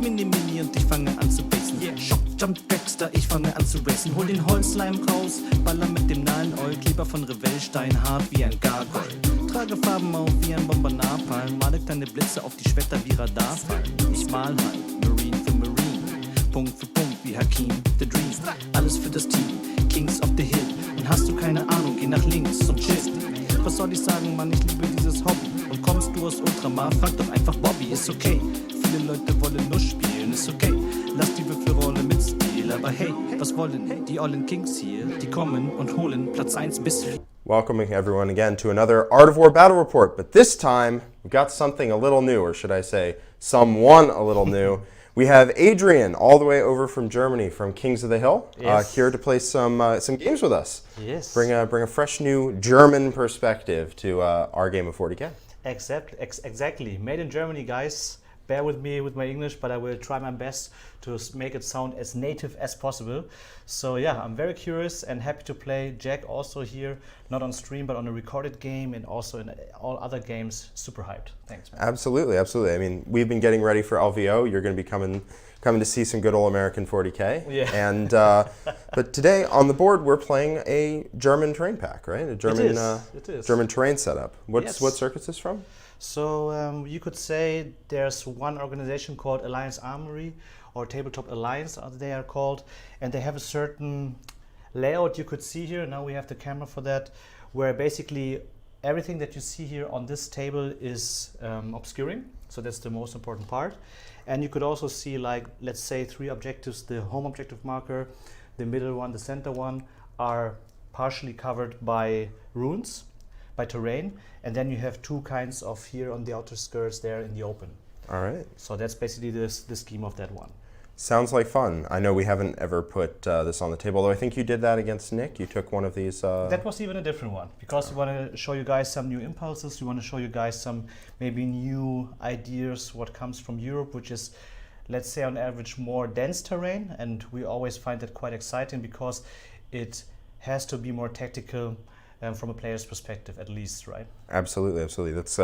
Gib mir ne Mini und ich fange an zu basen. Shock, Jump, Baxter, ich fange an zu racen. Hol den Holzleim raus, baller mit dem nahen Oil. Kleber von Revellstein, hart wie ein Gargoyle. Trage Farben auf wie ein Bomber Napalm. Male kleine Blitze auf die Schwerter wie Radarfallen. Ich mal halt, Marine für Marine. Punkt für Punkt wie Hakim, The Dream. Alles für das Team, Kings of the Hill. Und hast du keine Ahnung, geh nach links und chill. Was soll ich sagen, Mann, ich liebe dieses Hobby. Und kommst du aus Ultramar, frag doch einfach Bobby, ist okay. Viele Leute wollen nur spielen, ist okay. Lass die Würfelrolle mitspielen, aber hey, was wollen die ollen Kings hier? Die kommen und holen Platz 1 bis 4. Welcoming everyone again to another Art of War Battle Report, but this time we've got something a little new, or should I say, someone a little new. We have Adrian, all the way over from Germany, from Kings of the Hill, Yes. here to play some games with us. Yes. Bring a fresh new German perspective to our game of 40K. Exactly. Made in Germany, guys. Bear with me with my English, but I will try my best to make it sound as native as possible. So yeah, I'm very curious and happy to play Jack also here, not on stream, but on a recorded game and also in all other games. Super hyped. Thanks, man. Absolutely, absolutely. I mean, we've been getting ready for LVO. You're going to be coming to see some good old American 40K. Yeah. And but today on the board we're playing a German terrain pack, right? A German It is. German terrain setup. What circuit is this from? So you could say there's one organization called Alliance Armory, or Tabletop Alliance as they are called, and they have a certain layout you could see here. Now we have the camera for that, where basically everything that you see here on this table is obscuring. So that's the most important part. And you could also see, like, let's say 3 objectives: the home objective marker, the middle one, the center one, are partially covered by runes, by terrain, and then you have 2 kinds of here on the outer skirts there in the open. All right. So that's basically the scheme of that one. Sounds like fun. I know we haven't ever put this on the table, although I think you did that against Nick. You took one of these. That was even a different one, because we want to show you guys some new impulses. We want to show you guys some maybe new ideas, what comes from Europe, which is, let's say on average, more dense terrain. And we always find that quite exciting because it has to be more tactical from a player's perspective, at least, right? Absolutely, absolutely. That's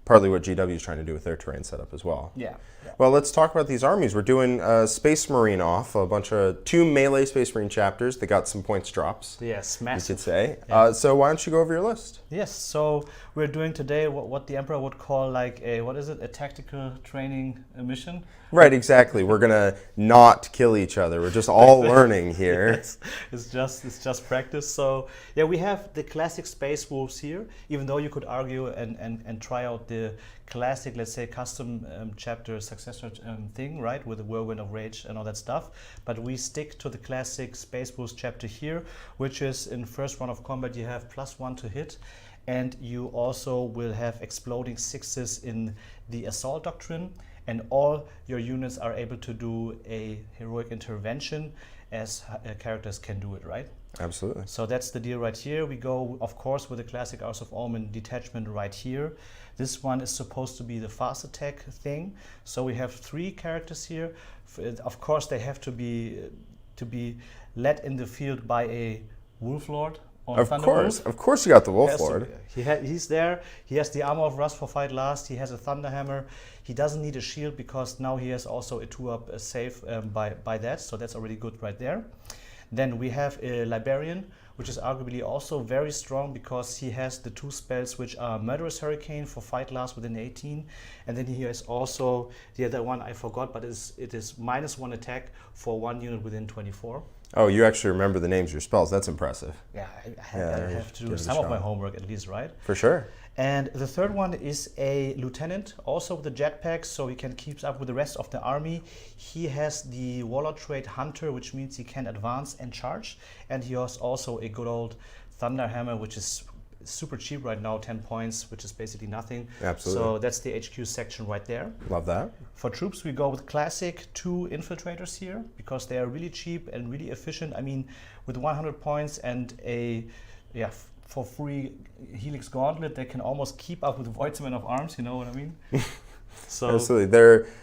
partly what GW is trying to do with their terrain setup as well. Yeah. Well, let's talk about these armies. We're doing Space Marine off, a bunch of 2 melee Space Marine chapters that got some points drops. Yes, You massive. could say. Yeah. So why don't you go over your list? Yes, so we're doing today what the Emperor would call like a tactical training mission. Right, exactly. We're gonna not kill each other. We're just all learning here. It's just practice. So yeah, we have the classic space wolves here, even though you could argue and try out the classic, let's say, custom chapter successor thing, right, with the Whirlwind of Rage and all that stuff. But we stick to the classic Space Wolves chapter here, which is in first round of combat you have +1 to hit, and you also will have exploding 6s in the assault doctrine, and all your units are able to do a heroic intervention as characters can do it, right? Absolutely. So that's the deal right here. We go, of course, with the classic House of Omen detachment right here. This one is supposed to be the fast attack thing. So we have 3 characters here. Of course, they have to be led in the field by a Wolf Lord. Of course, you got the Wolf Lord. He's there. He has the Armor of Rust for Fight Last. He has a Thunderhammer. He doesn't need a shield because now he has also a 2-up save by that. So that's already good right there. Then we have a Librarian, which is arguably also very strong because he has the 2 spells which are Murderous Hurricane for Fight Last within 18, and then he has also the other one I forgot, but it is -1 attack for 1 unit within 24. Oh, you actually remember the names of your spells. That's impressive. Yeah, I have to do some of my homework at least, right? For sure. And the third one is a lieutenant, also with the jetpack, so he can keep up with the rest of the army. He has the Warlord trait Hunter, which means he can advance and charge. And he has also a good old Thunderhammer, which is super cheap right now, 10 points, which is basically nothing. Absolutely. So that's the HQ section right there. Love that. For troops, we go with classic 2 infiltrators here because they are really cheap and really efficient. I mean, with 100 points and for free Helix Gauntlet, they can almost keep up with Voidsman of Arms, you know what I mean? So absolutely,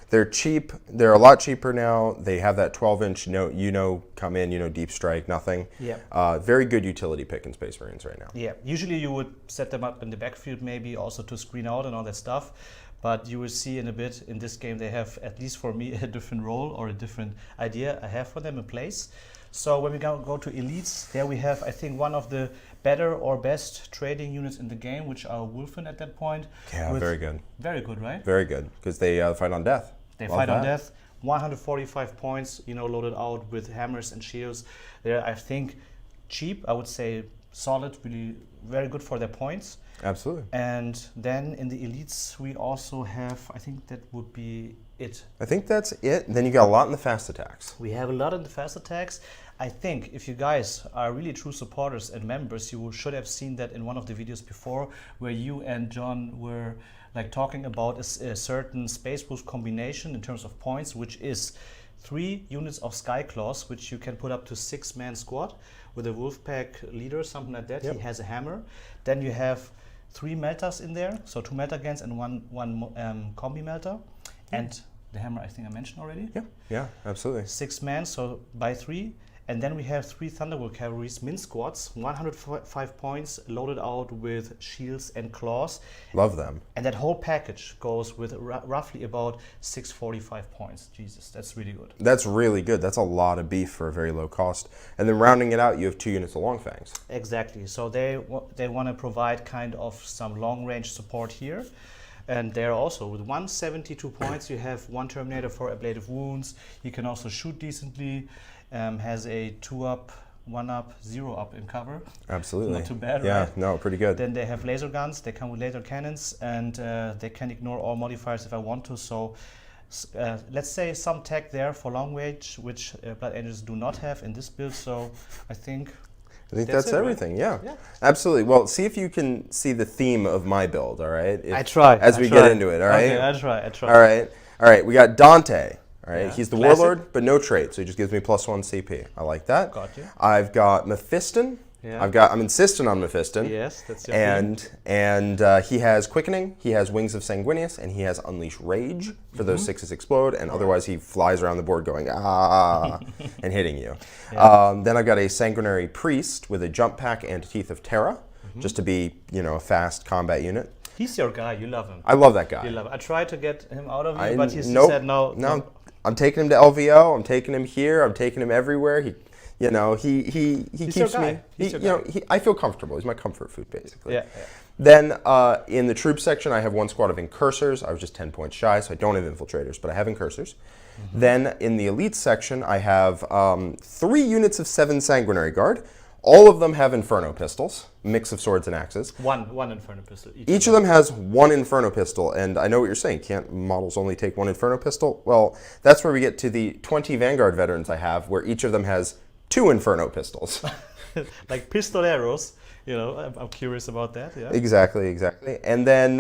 they're cheap. They're a lot cheaper now. They have that 12-inch, come in, deep strike, nothing. Yeah. Very good utility pick in Space Marines right now. Yeah, usually you would set them up in the backfield maybe also to screen out and all that stuff. but you will see in a bit in this game they have, at least for me, a different role or a different idea I have for them in place. So when we go to elites, there we have, I think, one of the better or best trading units in the game, which are Wolfen at that point. Yeah, very good. Very good, right? Very good, because they fight on death. They Love fight on that. death. 145 points, loaded out with hammers and shields. They're, I think, cheap. I would say solid, really very good for their points. Absolutely. And then in the elites, we also have, I think that would be it. I think that's it. And then you got a lot in the fast attacks. We have a lot in the fast attacks. I think if you guys are really true supporters and members, you should have seen that in one of the videos before, where you and John were like talking about a certain space boost combination in terms of points, which is 3 units of Sky Claws, which you can put up to 6-man squad with a Wolfpack leader, something like that. Yep. He has a hammer. Then you have 3 meltas in there, so 2 melta guns and one combi melta, and the hammer I think I mentioned already. Yeah, absolutely. 6 men, so by 3. And then we have 3 Thunderbolt Cavalries, min squads, 105 points, loaded out with shields and claws. Love them. And that whole package goes with roughly about 645 points. Jesus, that's really good. That's really good. That's a lot of beef for a very low cost. And then rounding it out, you have 2 units of long fangs. Exactly. So they want to provide kind of some long range support here. And there also, with 172 points, you have 1 Terminator for ablative wounds. He can also shoot decently. Has a 2-up, 1-up, 0-up in cover. Absolutely. Not too bad, yeah, right? no, pretty good. Then they have laser guns. They come with laser cannons, and they can ignore all modifiers if I want to. So let's say some tech there for long range, which Blood Angels do not have in this build. So I think that's it, everything, right? yeah. Absolutely. Well, see if you can see the theme of my build, all right? I try. As we get into it, all right? Okay, I try. All right, we got Dante. All right, Yeah. he's the Classic. warlord, but no trait, so he just gives me +1 CP. I like that. Got you. I've got Mephiston. Yeah. I'm insistent on Mephiston. Yes, that's your and he has quickening, he has wings of Sanguinius, and he has unleash rage for those 6s explode, and otherwise he flies around the board going ah and hitting you. Yeah. Then I've got a sanguinary priest with a jump pack and teeth of Terra, just to be a fast combat unit. He's your guy. You love him. I love that guy. You love him. I tried to get him out of you, but he nope, said no. No, I'm taking him to LVO. I'm taking him here. I'm taking him everywhere. He keeps your guy. me. He's your guy. I feel comfortable. He's my comfort food, basically. Yeah. Then in the troop section, I have 1 squad of incursors. I was just 10 points shy, so I don't have infiltrators, but I have incursors. Then in the elite section, I have 3 units of 7 sanguinary guard. All of them have inferno pistols, mix of swords and axes. One inferno pistol. Each of them has 1 inferno pistol, and I know what you're saying. Can't models only take 1 inferno pistol? Well, that's where we get to the 20 Vanguard veterans I have, where each of them has 2 inferno pistols. Like pistoleros. I'm curious about that. Yeah. Exactly. And then,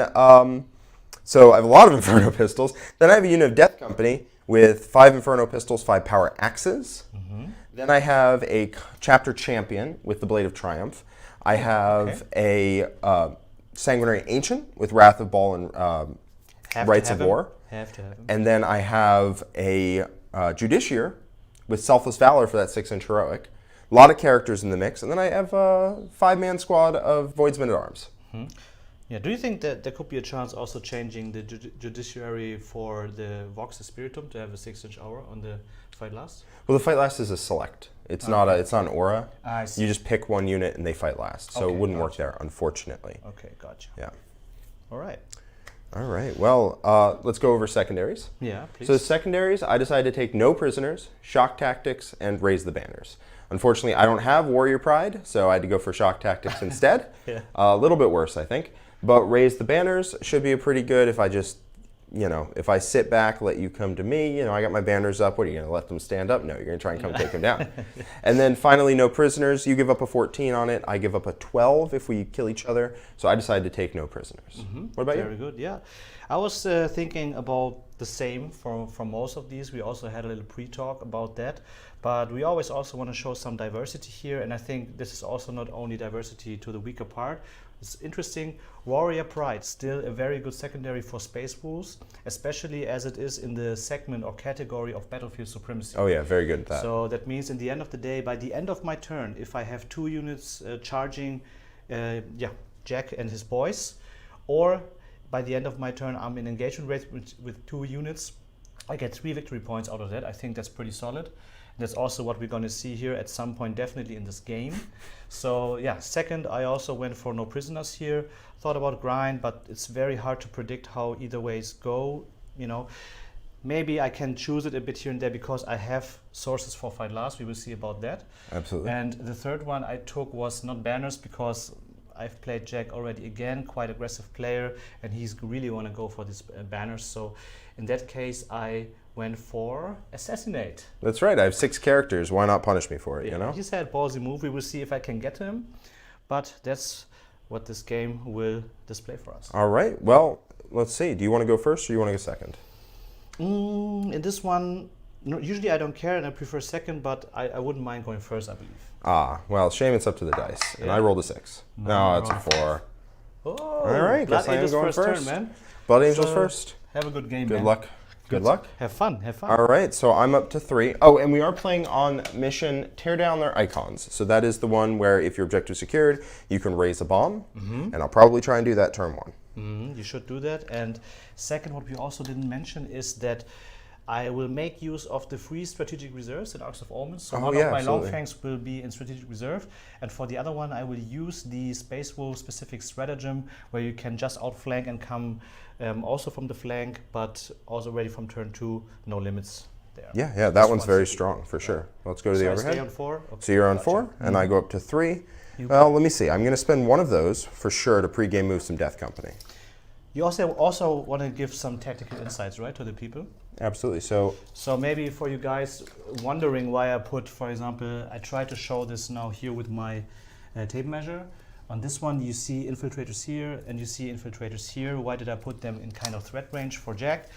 so I have a lot of inferno pistols. Then I have a unit of Death Company with 5 inferno pistols, 5 power axes. Then I have a chapter champion with the Blade of Triumph. I have a sanguinary ancient with Wrath of Baal and Rights of War. Have to have him. And then I have a Judiciar with Selfless Valor for that 6-inch heroic. A lot of characters in the mix. And then I have a 5-man squad of Voidsmen at Arms. Yeah. Do you think that there could be a chance also changing the judiciary for the Vox Spiritum to have a 6-inch aura on the fight last? Well, the fight last is a select. It's not an aura. I see. You just pick 1 unit and they fight last. So Okay, it wouldn't work gotcha. there, unfortunately. Okay, gotcha. Yeah. All right. All right. Well, let's go over secondaries. Yeah, please. So the secondaries, I decided to take no prisoners, shock tactics, and raise the banners. Unfortunately, I don't have warrior pride, so I had to go for shock tactics instead. Yeah. A little bit worse, I think. But raise the banners should be pretty good if I just, if I sit back, let you come to me. I got my banners up. What are you going to let them stand up? No, you're going to try and come take them down. And then finally, no prisoners. You give up a 14 on it. I give up a 12 if we kill each other. So I decided to take no prisoners. What about Very good, yeah. I was thinking about the same for most of these. We also had a little pre-talk about that. But we always also want to show some diversity here. And I think this is also not only diversity to the weaker part. It's interesting. Warrior Pride, still a very good secondary for Space Wolves, especially as it is in the segment or category of Battlefield Supremacy. Oh yeah, very good at that. So that means in the end of the day, by the end of my turn, if I have 2 units charging Jack and his boys, or by the end of my turn, I'm in engagement rate with 2 units. I get 3 victory points out of that. I think that's pretty solid. That's also what we're going to see here at some point, definitely in this game. So yeah, second, I also went for no prisoners here. Thought about grind, but it's very hard to predict how either ways go. You know, maybe I can choose it a bit here and there because I have sources for fight last. We will see about that. Absolutely. And the third one I took was not banners because I've played Jack already again, quite aggressive player, and he's really want to go for these banners. So in that case, I went for assassinate. That's right. I have 6 characters. Why not punish me for it, Yeah, you know? he said ballsy move. We will see if I can get to him. But that's what this game will display for us. All right. Well, let's see. Do you want to go first or you want to go second? In this one, no, usually I don't care and I prefer second, but I wouldn't mind going first, I believe. Ah, well, shame it's up to the dice. And Yeah. I rolled a 6. No, it's a 4. Oh, All right, Blood guess I am Angel's going first first. turn, man. Blood Angels So, first. Have a good game, Good man. luck. Good luck. Have fun, have fun. All right, so I'm up to 3. Oh, and we are playing on mission Tear Down Their Icons. So that is the one where if your objective is secured, you can raise a bomb. And I'll probably try and do that turn 1. You should do that. And second, what we also didn't mention is that I will make use of the free strategic reserves in Arcs of Omens. So one of my long fangs will be in strategic reserve. And for the other one, I will use the Space Wolf specific stratagem where you can just outflank and come also from the flank, but also ready from turn 2, no limits there. Yeah, that one's very strong for sure. Let's go to the So I overhead. stay on 4. Okay, So you're on gotcha. 4, and I go up to 3. Well, let me see. I'm going to spend one of those for sure to pre-game move some Death Company. You also want to give some tactical insights, right, to the people? Absolutely. So maybe for you guys wondering why I put, for example, I try to show this now here with my tape measure. On this one, you see infiltrators here and you see infiltrators here. Why did I put them in kind of threat range for Jack?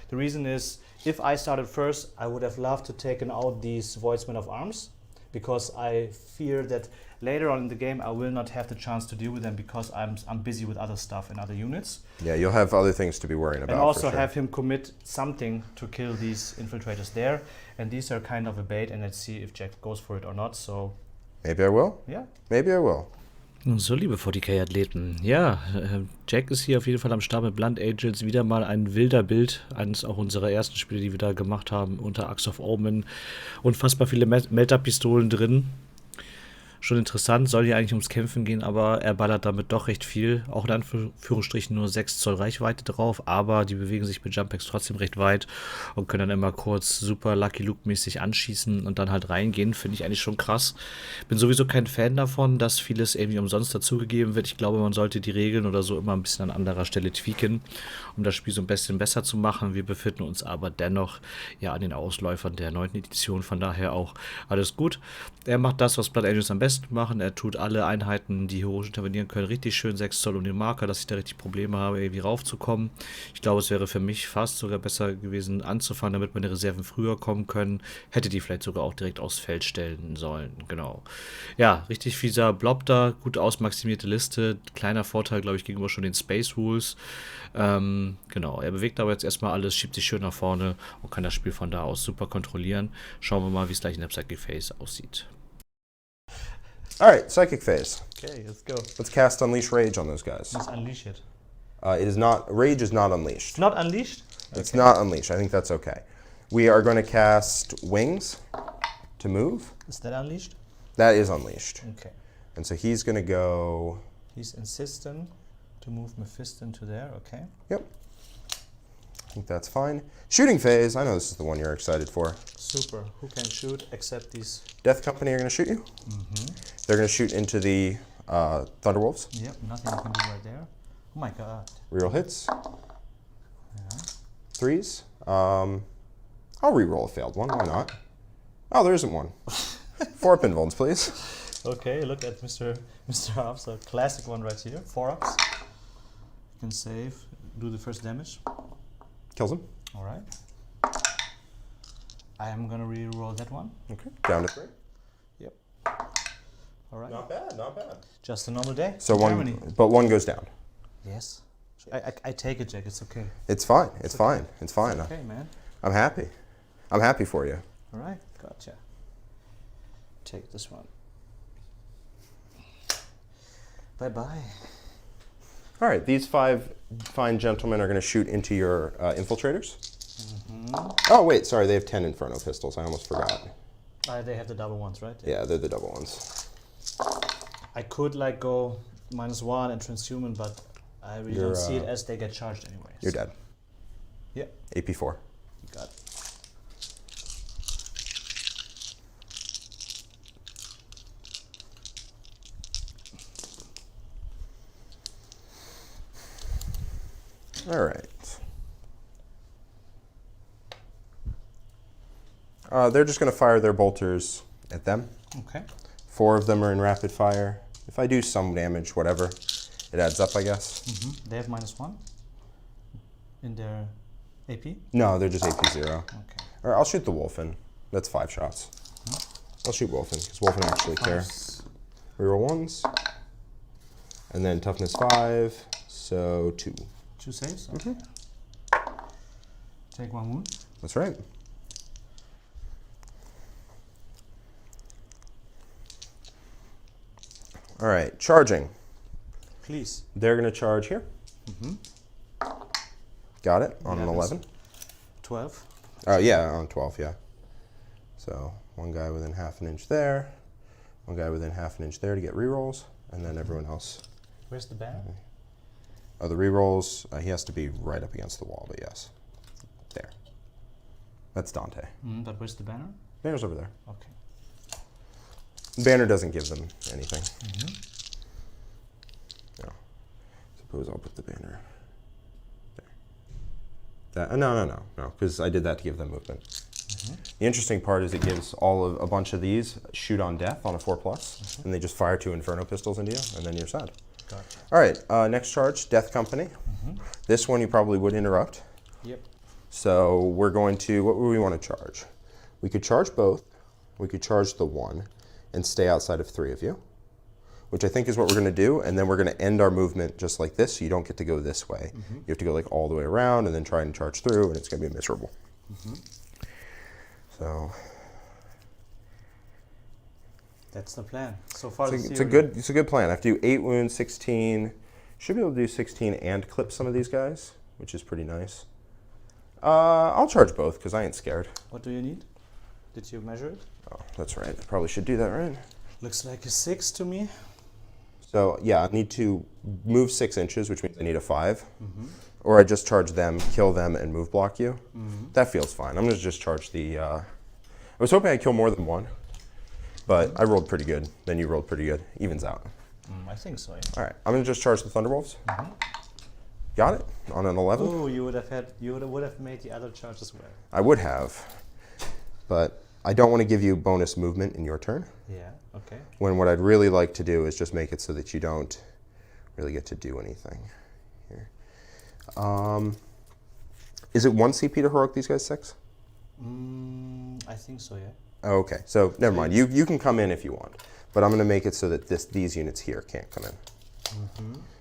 The reason is, if I started first, I would have loved to taken out these Voidsmen of Arms, because I fear that later on in the game I will not have the chance to deal with them because I'm busy with other stuff and other units. yeah, you'll have other things to be worrying about. And also for sure. have him commit something to kill these infiltrators there. And these are kind of a bait, and let's see if Jack goes for it or not. So Maybe I will. yeah. Maybe I will. So, liebe 40k-Athleten, ja, Jack ist hier auf jeden Fall am Start mit Blunt Angels, wieder mal ein wilder Bild, eines auch unserer ersten Spiele, die wir da gemacht haben, unter Axe of Omen, unfassbar viele Melter-Pistolen drin. Schon interessant, soll hier eigentlich ums Kämpfen gehen, aber er ballert damit doch recht viel. Auch in Anführungsstrichen nur 6 Zoll Reichweite drauf, aber die bewegen sich mit Jump-Packs trotzdem recht weit und können dann immer kurz super Lucky Luke-mäßig anschießen und dann halt reingehen. Finde ich eigentlich schon krass. Bin sowieso kein Fan davon, dass vieles irgendwie umsonst dazugegeben wird. Ich glaube, man sollte die Regeln oder so immer ein bisschen an anderer Stelle tweaken, um das Spiel so ein bisschen besser zu machen. Wir befinden uns aber dennoch ja an den Ausläufern der 9. Edition, von daher auch alles gut. Er macht das, was Blood Angels am besten machen. Er tut alle Einheiten, die heroisch intervenieren können, richtig schön 6 Zoll um den Marker, dass ich da richtig Probleme habe, irgendwie raufzukommen. Ich glaube, es wäre für mich fast sogar besser gewesen, anzufangen, damit meine Reserven früher kommen können. Hätte die vielleicht sogar auch direkt aufs Feld stellen sollen. Genau. Ja, richtig fieser Blob da, gut ausmaximierte Liste. Kleiner Vorteil, glaube ich, gegenüber schon den Space Rules. Genau, er bewegt aber jetzt erstmal alles, schiebt sich schön nach vorne und kann das Spiel von da aus super kontrollieren. Schauen wir mal, wie es gleich in der Psychic Phase aussieht. All right, Psychic Phase. Okay, let's go. Let's cast Unleash Rage on those guys. Let's unleash it. It is not, Rage is not unleashed. It's not unleashed? It's not unleashed. I think that's okay. We are going to cast Wings to move. Is that unleashed? That is unleashed. Okay. And so he's going to go... He's insistent to move Mephisto into there, okay. Yep. I think that's fine. Shooting Phase. I know this is the one you're excited for. Super. Who can shoot except these? Death Company are going to shoot you. They're going to shoot into the Thunderwolves. Yep, nothing you can do right there. Oh my god. Reroll hits. Yeah. 3s. I'll reroll a failed one. Why not? Oh, there isn't one. 4 pinvolts, please. Okay, look at Mr. Ups, a classic one right here. 4 ups. You can save, do the first damage. Kills him. Alright. I am gonna re-roll that one. Okay. Down to 3. Yep. Alright. Not bad, not bad. Just a normal day. So in one, Germany. but one goes down. Yes. I take it, Jack. It's okay. It's fine. It's fine. It's fine. Okay, man. I'm happy. I'm happy for you. Alright, gotcha. Take this one. Bye-bye. All right, these 5 fine gentlemen are going to shoot into your infiltrators. Oh, wait, sorry, they have 10 Inferno pistols. I almost forgot. They have the double ones, right? Yeah, they're the double ones. I could like go -1 and transhuman, but I really don't see it as they get charged anyway. You're dead. Yeah, AP4. you got it. All right. They're just going to fire their bolters at them. Okay. 4 of them are in rapid fire. If I do some damage, whatever, it adds up, I guess. They have -1 in their AP? No, they're just AP0. Okay. All right, I'll shoot the Wolfen. That's 5 shots. I'll shoot Wolfen, because Wolfen actually care. Reroll 1s. And then toughness 5, so 2. 2 saves? Okay. Take 1 wound. That's right. All right, charging. Please. They're going to charge here. Got it, on an 11. 12. Oh, yeah, on 12, yeah. So, one guy within half an inch there, one guy within half an inch there to get rerolls, and then everyone else. Where's the banner? Oh, the rerolls, he has to be right up against the wall, but yes. There. That's Dante. But where's the banner? Banner's over there. Okay. Banner doesn't give them anything. No. Suppose I'll put the banner there. No, because I did that to give them movement. The interesting part is it gives a bunch of these shoot on death on a 4+, and they just fire 2 Inferno pistols into you, and then you're sad. Gotcha. All right, next charge, Death Company. This one you probably would interrupt. Yep. So we're going to, what would we want to charge? We could charge both. We could charge the 1 and stay outside of 3 of you, which I think is what we're going to do, and then we're going to end our movement just like this, so you don't get to go this way. You have to go like all the way around and then try and charge through, and it's going to be miserable. So that's the plan. So far, it's a good plan. I have to do 8 wounds, 16. Should be able to do 16 and clip some of these guys, which is pretty nice. I'll charge both because I ain't scared. What do you need? Did you measure it? Oh, that's right. I probably should do that, right? Looks like a 6 to me. So yeah, I need to move 6 inches, which means I need a 5. Or I just charge them, kill them, and move block you. That feels fine. I'm going to just charge the... I was hoping I'd kill more than 1, but I rolled pretty good. Then you rolled pretty good. Evens out. I think so, yeah. All right, I'm going to just charge the Thunderwolves. Got it? On an 11. Oh, you would have made the other charge as well. I would have, but I don't want to give you bonus movement in your turn. Yeah, okay. When what I'd really like to do is just make it so that you don't really get to do anything here. Is it 1 CP to heroic these guys 6? I think so, yeah. Oh, okay, so never mind. You can come in if you want, but I'm going to make it so that these units here can't come in.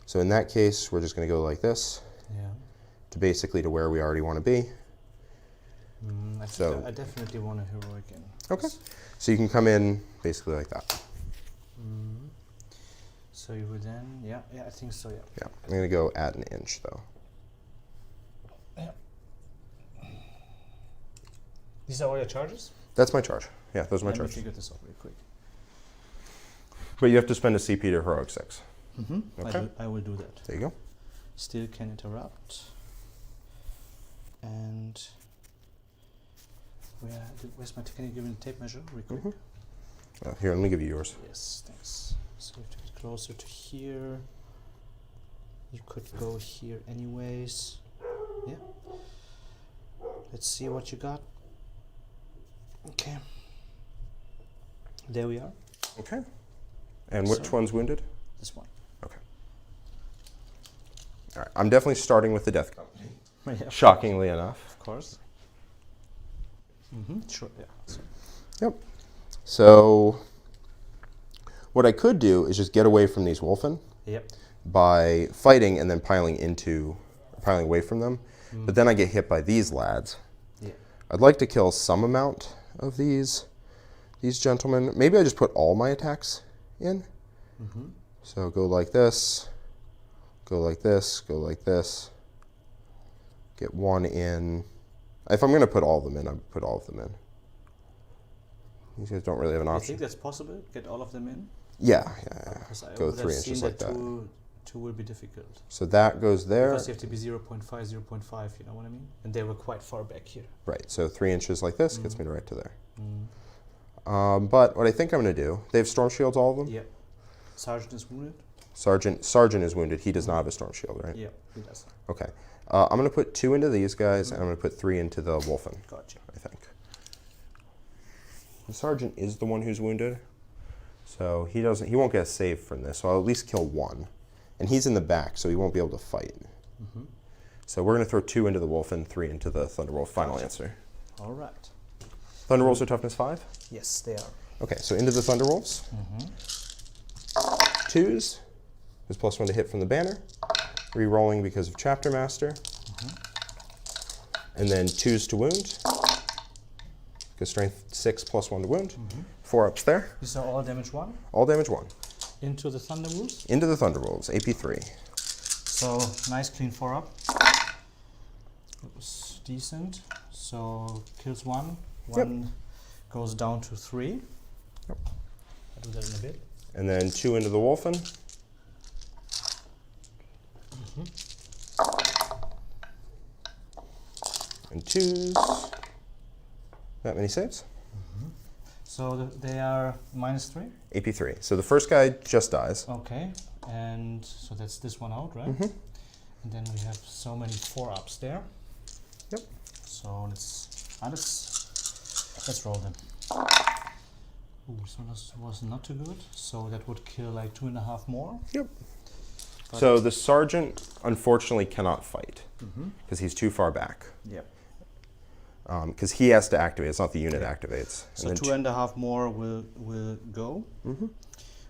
So in that case, we're just going to go like this. Yeah. To basically to where we already want to be. I definitely want a heroic in. Okay. So you can come in basically like that. So you would then, yeah, I think so, yeah. Yeah, I'm going to go at an inch though. Yeah. These are all your charges? That's my charge. Yeah, those are my Let me charges. figure this out real quick. But you have to spend a CP to heroic 6. Okay. I will do that. There you go. Still can interrupt. And where's my, can you give me the tape measure real quick? Here, let me give you yours. Yes, thanks. So we have to get closer to here. You could go here anyways. Yeah. Let's see what you got. Okay. There we are. Okay. And which one's wounded? This one. Okay. All right. I'm definitely starting with the Death Company. Yeah, Shockingly enough. of course. Sure, yeah. So. Yep. So what I could do is just get away from these Wolfen Yep. by fighting and then piling away from them. But then I get hit by these lads. Yeah. I'd like to kill some amount of these gentlemen. Maybe I just put all my attacks in. So go like this, go like this, go like this. Get one in. If I'm going to put all of them in, I put all of them in. These guys don't really have an Do you option. think that's possible? Get all of them in? Yeah. Because I Go would have 3 seen inches like that. Two will be difficult. So that goes there. Because you have to be 0.5, 0.5, you know what I mean? And they were quite far back here. Right, so 3 inches like this gets me right to there. Mm. But what I think I'm going to do, they have storm shields, all of them? Yeah. Sergeant is wounded? Sergeant is wounded. He does not have a storm shield, right? Yeah, he does. Okay. I'm going to put 2 into these guys, and I'm going to put 3 into the Wolfen, Gotcha. I think. The sergeant is the one who's wounded, so he won't get a save from this, so I'll at least kill 1. And he's in the back, so he won't be able to fight. So we're going to throw 2 into the Wolfen, 3 into the Thunderwolf. Final answer. All right. Thunderwolves are toughness 5? Yes, they are. Okay, so into the Thunderwolves. 2s is +1 to hit from the banner. Re-rolling because of Chapter Master. And then 2s to wound. Because strength 6 +1 to wound. 4 ups there. These are all damage 1. All damage 1. Into the Thunderwolves. Into the Thunderwolves, AP 3. So, nice clean 4 up. It was decent. So, kills 1. 1 goes down to 3. Yep. I'll do that in a bit. And then 2 into the Wolfen. And 2s. That many saves? So, they are -3. AP 3. So the first guy just dies. Okay. And so that's this one out, right? And then we have so many 4 ups there. Yep. So let's roll them. Ooh, so this was not too good. So that would kill like 2.5 more. Yep. So the sergeant unfortunately cannot fight because he's too far back. Yep. Because he has to activate. It's not the unit activates. So and then 2.5 more will go.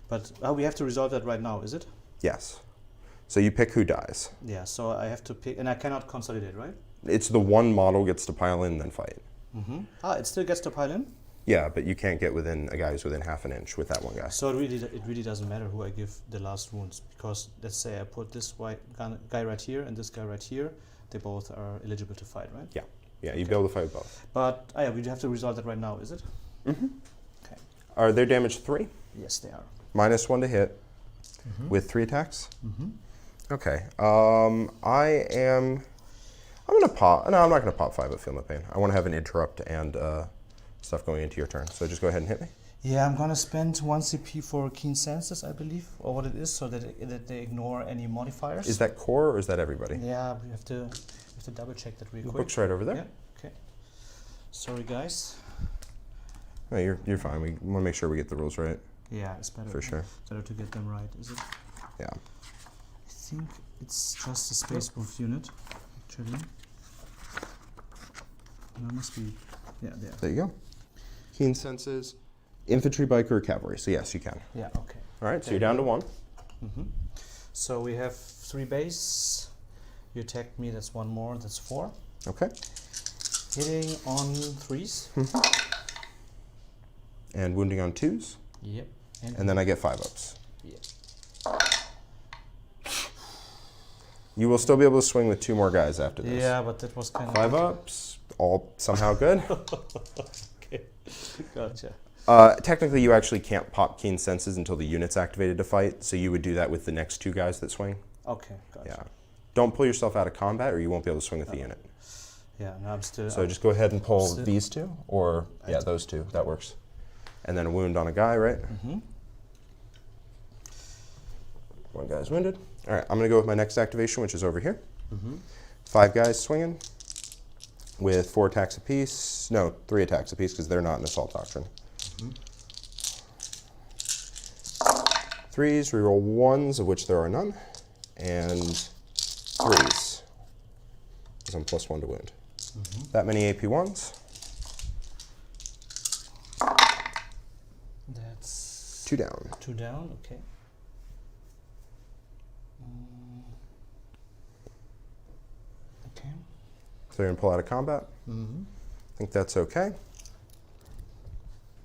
But we have to resolve that right now, is it? yes. So you pick who dies. Yeah. So I have to pick, and I cannot consolidate, right? It's the one model gets to pile in, then fight. It still gets to pile in. Yeah, but you can't get within a guy who's within half an inch with that one guy. So it really doesn't matter who I give the last wounds, because let's say I put this guy right here and this guy right here, they both are eligible to fight, right? Yeah. Yeah, you'd be able to fight with both. But yeah, we have to resolve that right now, is it? Okay. Are they damage 3? Yes, they are. -1 to hit with 3 attacks? Okay. I'm gonna pop. No, I'm not gonna pop 5 at Feel No Pain. I want to have an interrupt and stuff going into your turn. So just go ahead and hit me. Yeah, I'm gonna spend 1 CP for Keen Senses, I believe, or what it is, so that they ignore any modifiers. Is that core or is that everybody? Yeah, we have to double check that real The quick. book's right over there. Yeah. Okay. Sorry, guys. No, you're fine. We want to make sure we get the rules right. Yeah, it's better. For sure. Better to get them right, is it? Yeah. I think it's just a space move unit, actually. No, it must be. Yeah, there. There you go. Keen senses, infantry, biker, cavalry. So yes, you can. Yeah. Okay. All right. So you're down to 1. So we have 3 base. You attacked me. That's 1 more. That's 4. Okay. Hitting on 3s. And wounding on 2s. Yep. And then I get 5 ups. Yep. You will still be able to swing with 2 more guys after this. Yeah, but that was kind of 5 ups, all somehow good. Okay. Gotcha. Technically, you actually can't pop Keen Senses until the unit's activated to fight, so you would do that with the next 2 guys that swing. Okay. Gotcha. Yeah. Don't pull yourself out of combat, or you won't be able to swing with the unit. Yeah. No, I'm still. So just go ahead and pull still- these 2, or yeah, those 2. That works. And then a wound on a guy, right? 1 guy's wounded. All right, I'm gonna go with my next activation, which is over here. 5 guys swinging with 4 attacks apiece. No, 3 attacks apiece because they're not an assault doctrine. 3s, reroll 1s, of which there are none, and 3s. Because I'm +1 to wound. That many AP 1s. That's 2 down. 2 down. Okay. Okay. So you're gonna pull out of combat. I think that's okay.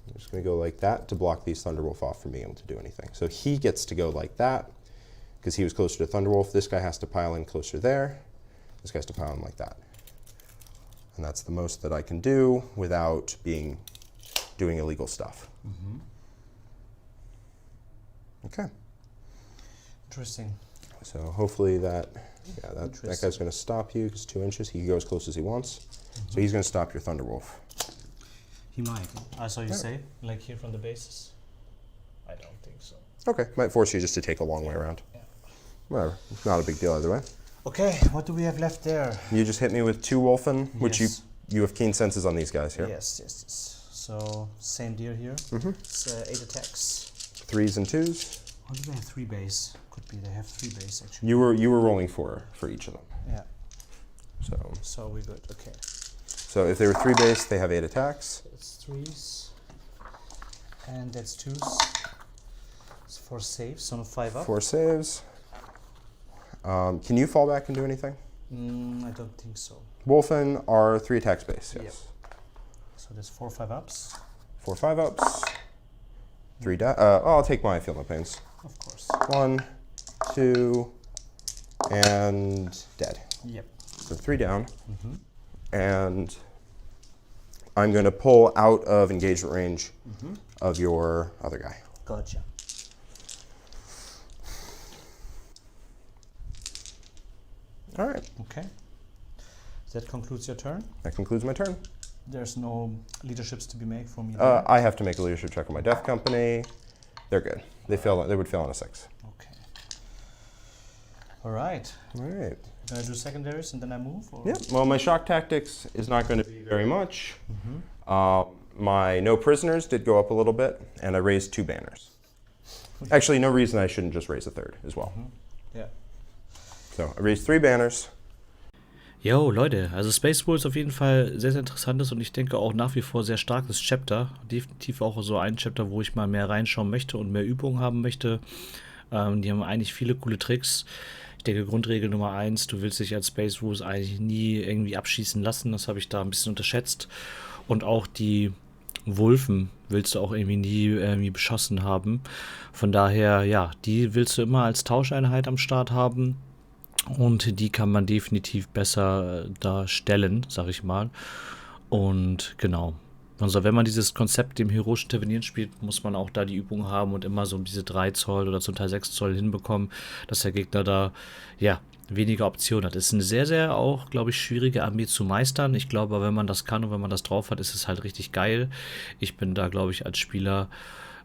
I'm just gonna go like that to block these Thunderwolf off from being able to do anything. So he gets to go like that, because he was closer to Thunderwolf. This guy has to pile in closer there. This guy has to pile in like that. And that's the most that I can do without doing illegal stuff. Okay. Interesting. So hopefully that guy's going to stop you because 2 inches. He can go as close as he wants. So he's going to stop your Thunderwolf. He might. I saw you say, like here from the bases. I don't think so. Okay, might force you just to take a long way around. Yeah. Whatever, it's not a big deal either way. Okay, what do we have left there? You just hit me with 2 Wolfen, which Yes. you have keen senses on these guys here. Yes. So same deal here. It's 8 attacks. 3s and 2s. Or do they have 3 base? Could be they have 3 base actually. You were rolling for each of them. Yeah. So we're good. Okay. So if they were 3 base, they have 8 attacks. It's 3s. And that's 2s. It's 4 saves, so 5 up. 4 saves. Can you fall back and do anything? I don't think so. Wolfen are 3 attacks base, yes. Yep. So there's 4 5 ups. 4 5 ups. 3 I'll take my Feel No Pains. Of course. 1, 2, and dead. Yep. So 3 down. And I'm going to pull out of engagement range of your other guy. Gotcha. All right. Okay. That concludes your turn. That concludes my turn. There's no leaderships to be made for me. I have to make a leadership check on my death company. They're good. They would fail on a 6. Okay. All right. All right. Gonna do secondaries and then I move? Or? Yeah. Well, my shock tactics is not going to be very much. My no prisoners did go up a little bit, and I raised 2 banners. Actually, no reason I shouldn't just raise a 3rd as well. Ja. So I raised 3 banners. Jo, Leute, also Space Wolves auf jeden Fall sehr, sehr interessantes und ich denke auch nach wie vor sehr starkes Chapter. Definitiv auch so ein Chapter, wo ich mal mehr reinschauen möchte und mehr Übung haben möchte. Die haben eigentlich viele coole Tricks. Ich denke, Grundregel Nummer 1, du willst dich als Space Wolves eigentlich nie irgendwie abschießen lassen. Das habe ich da ein bisschen unterschätzt. Und auch die Wulfen willst du auch irgendwie nie beschossen haben. Von daher, ja, die willst du immer als Tauscheinheit am Start haben. Und die kann man definitiv besser darstellen, sag ich mal. Und genau. Also wenn man dieses Konzept dem heroischen Intervenieren spielt, muss man auch da die Übung haben und immer so diese 3 Zoll oder zum Teil 6 Zoll hinbekommen, dass der Gegner da, ja, weniger Optionen hat. Es ist eine sehr, sehr auch, glaube ich, schwierige Armee zu meistern. Ich glaube, wenn man das kann und wenn man das drauf hat, ist es halt richtig geil. Ich bin da, glaube ich, als Spieler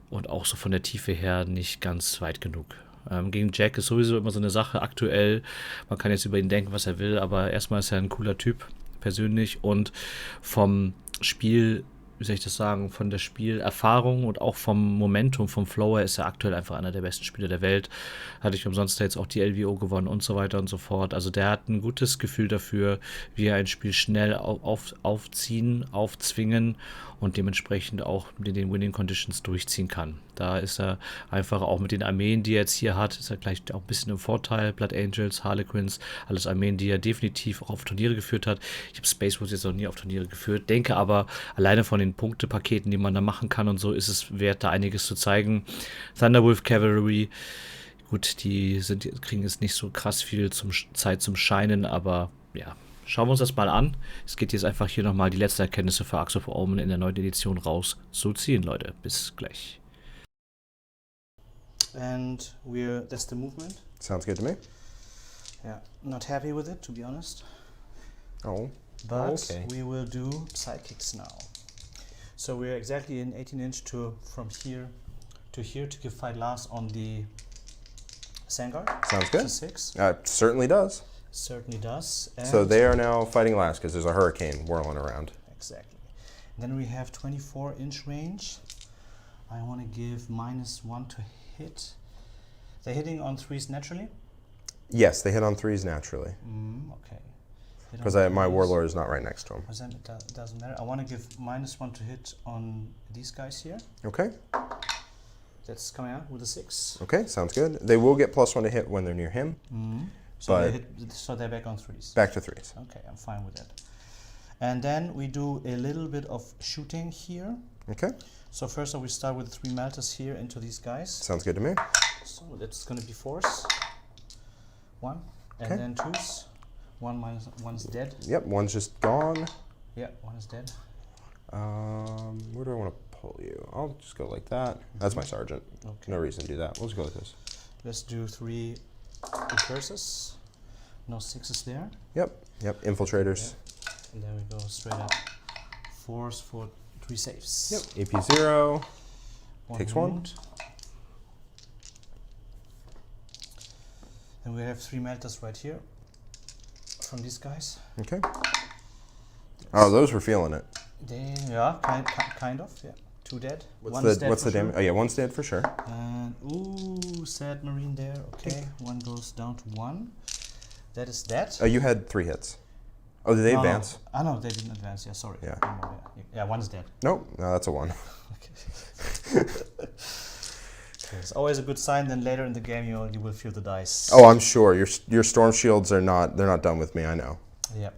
und auch so von der Tiefe her nicht ganz weit genug. Gegen Jack ist sowieso immer so eine Sache aktuell. Man kann jetzt über ihn denken, was er will, aber erstmal ist er ein cooler Typ, persönlich. Und vom Spiel, wie soll ich das sagen, von der Spielerfahrung und auch vom Momentum, vom Flow her ist er aktuell einfach einer der besten Spieler der Welt. Hatte ich umsonst jetzt auch die LWO gewonnen und so weiter und so fort. Also der hat ein gutes Gefühl dafür, wie er ein Spiel schnell aufziehen, aufzwingen und dementsprechend auch mit den Winning Conditions durchziehen kann. Da ist er einfach auch mit den Armeen, die er jetzt hier hat, ist er gleich auch ein bisschen im Vorteil. Blood Angels, Harlequins, alles Armeen, die er definitiv auch auf Turniere geführt hat. Ich habe Space Wolves jetzt noch nie auf Turniere geführt, denke aber, alleine von den Punktepaketen, die man da machen kann und so, ist es wert, da einiges zu zeigen. Thunderwolf Cavalry, gut, die kriegen jetzt nicht so krass viel Zeit zum Scheinen, aber ja, schauen wir uns das mal an. Es geht jetzt einfach hier nochmal die letzten Erkenntnisse für Acts of Omen in der 9. Edition rauszuziehen, Leute. Bis gleich. And that's the movement. Sounds good to me. Yeah, not happy with it, to be honest. Oh, But okay. we will do psychics now. So we're exactly in 18-inch from here to here to give fight last on the Vanguard. Sounds good. To 6. Certainly does. Certainly does. And So they are now fighting last because there's a hurricane whirling around. Exactly. Then we have 24-inch range. I want to give -1 to hit. They're hitting on 3s naturally? Yes, they hit on 3s naturally Okay. because my warlord is not right next to him. It doesn't matter. I want to give -1 to hit on these guys here. Okay. That's coming out with a 6. Okay, sounds good. They will get +1 to hit when they're near him. So But- they're back on 3s. Back to 3s. Okay, I'm fine with that. And then we do a little bit of shooting here. Okay, So first we start with 3 melters here into these guys. sounds good to me. So that's going to be force. 1. And Okay. then twos. 1 minus 1's dead. Yep, one's just gone. Yeah, 1 is dead. Where do I want to pull you? I'll just go like that. That's my sergeant. Okay. No reason to do that. We'll just go with this. Let's do 3 recurses. No 6s there. Yep, infiltrators. And then we go straight up. 4s for 3 saves. Yep, AP 0. Takes 1. wound. And we have 3 melters right here from these guys. Okay. Oh, those were feeling it. They, yeah, kind of, yeah. 2 dead. What's One's dead the for damage? sure. Oh yeah, one's dead for sure. And ooh, sad marine there. Okay, 1 goes down to 1. That is that. Oh, you had 3 hits. Oh, did they No, advance? No. No, they didn't advance. Yeah, sorry. Yeah. One more, yeah, 1's dead. Nope. No, that's a 1. Okay. It's always a good sign. Then later in the game, you will feel the dice. Oh, I'm sure your storm shields are not. They're not done with me. I know. Yep.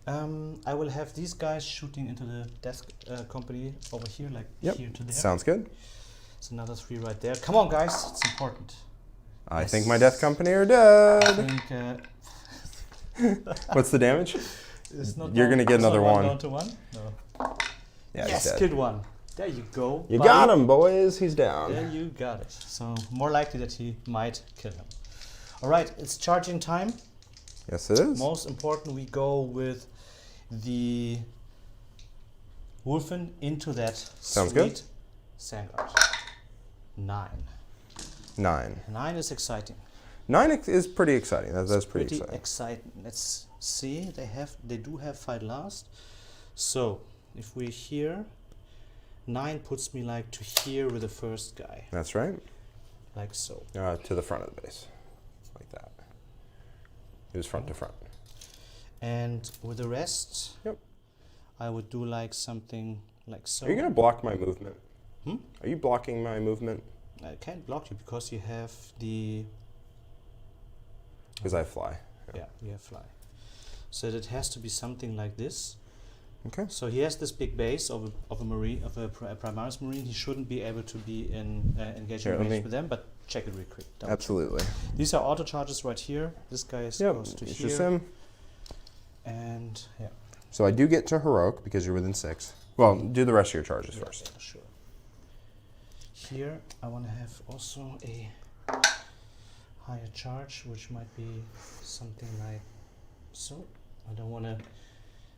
I will have these guys shooting into the death company over here, like here to there. Sounds good. It's another 3 right there. Come on, guys. It's important. I Yes. think my death company are I dead. think What's the damage? it's not. You're down- gonna get it's not another 1. Down to 1. No. Yeah, Yes, he's dead. killed 1. There you go. You buddy. got him, boys. He's down. There you got it. So more likely that he might kill him. All right, it's charging time. Yes, it is. Most important, we go with the Wolfen into that Sounds sweet good. Sandguard. 9. 9. 9 is exciting. 9 is pretty exciting. That's pretty exciting. exciting. Let's see. They do have fight last. So if we're here, 9 puts me like to here with the first guy, That's right. like so. To the front of the base, like that. It was front to front. And with the rest, Yep. I would do like something like so. Are you gonna block my movement? Hmm? Are you blocking my movement? I can't block you because you have the Because I fly. yeah, you have fly. So it has to be something like this. Okay. So he has this big base of a marine, of a Primaris marine. He shouldn't be able to be in engaging Here, let range me- with them, but check it real quick. Double check. Absolutely. These are auto charges right here. This guy is Yep. close to It's here. just him. And yeah. So I do get to heroic because you're within 6. Well, do the rest of your charges first. Yeah, sure. Here I want to have also a higher charge, which might be something like so. I don't want to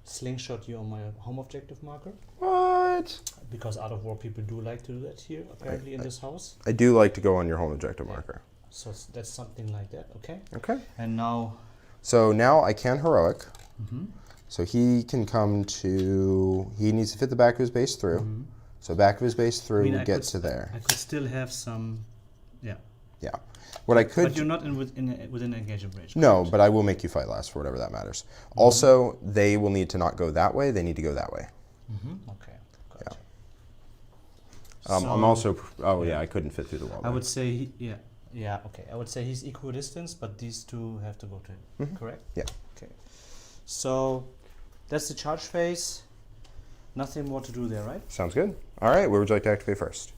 slingshot you on my home objective marker, What? because out of war people do like to do that here apparently in this house. I do like to go on your home objective marker. So that's something like that. Okay. Okay. And now. So now I can heroic. Mm-hmm. So he can come to. He needs to fit the back of his base through. Mm-hmm. So back of his base through I would get could to there. I could still have some. Yeah. Yeah. What I could. But you're not within engagement range. No, but I will make you fight last for whatever that matters. Mm-hmm. Also, they will need to not go that way. They need to go that way. Mm-hmm. Okay. Gotcha. I'm also. Oh yeah, I couldn't fit through the wall. I there. would say yeah. Okay. I would say he's equidistant, but these two have to go to him. Mm-hmm. Correct. Yeah. Okay. So that's the charge phase. Nothing more to do there, right? Sounds good. All right. Where would you like to activate first?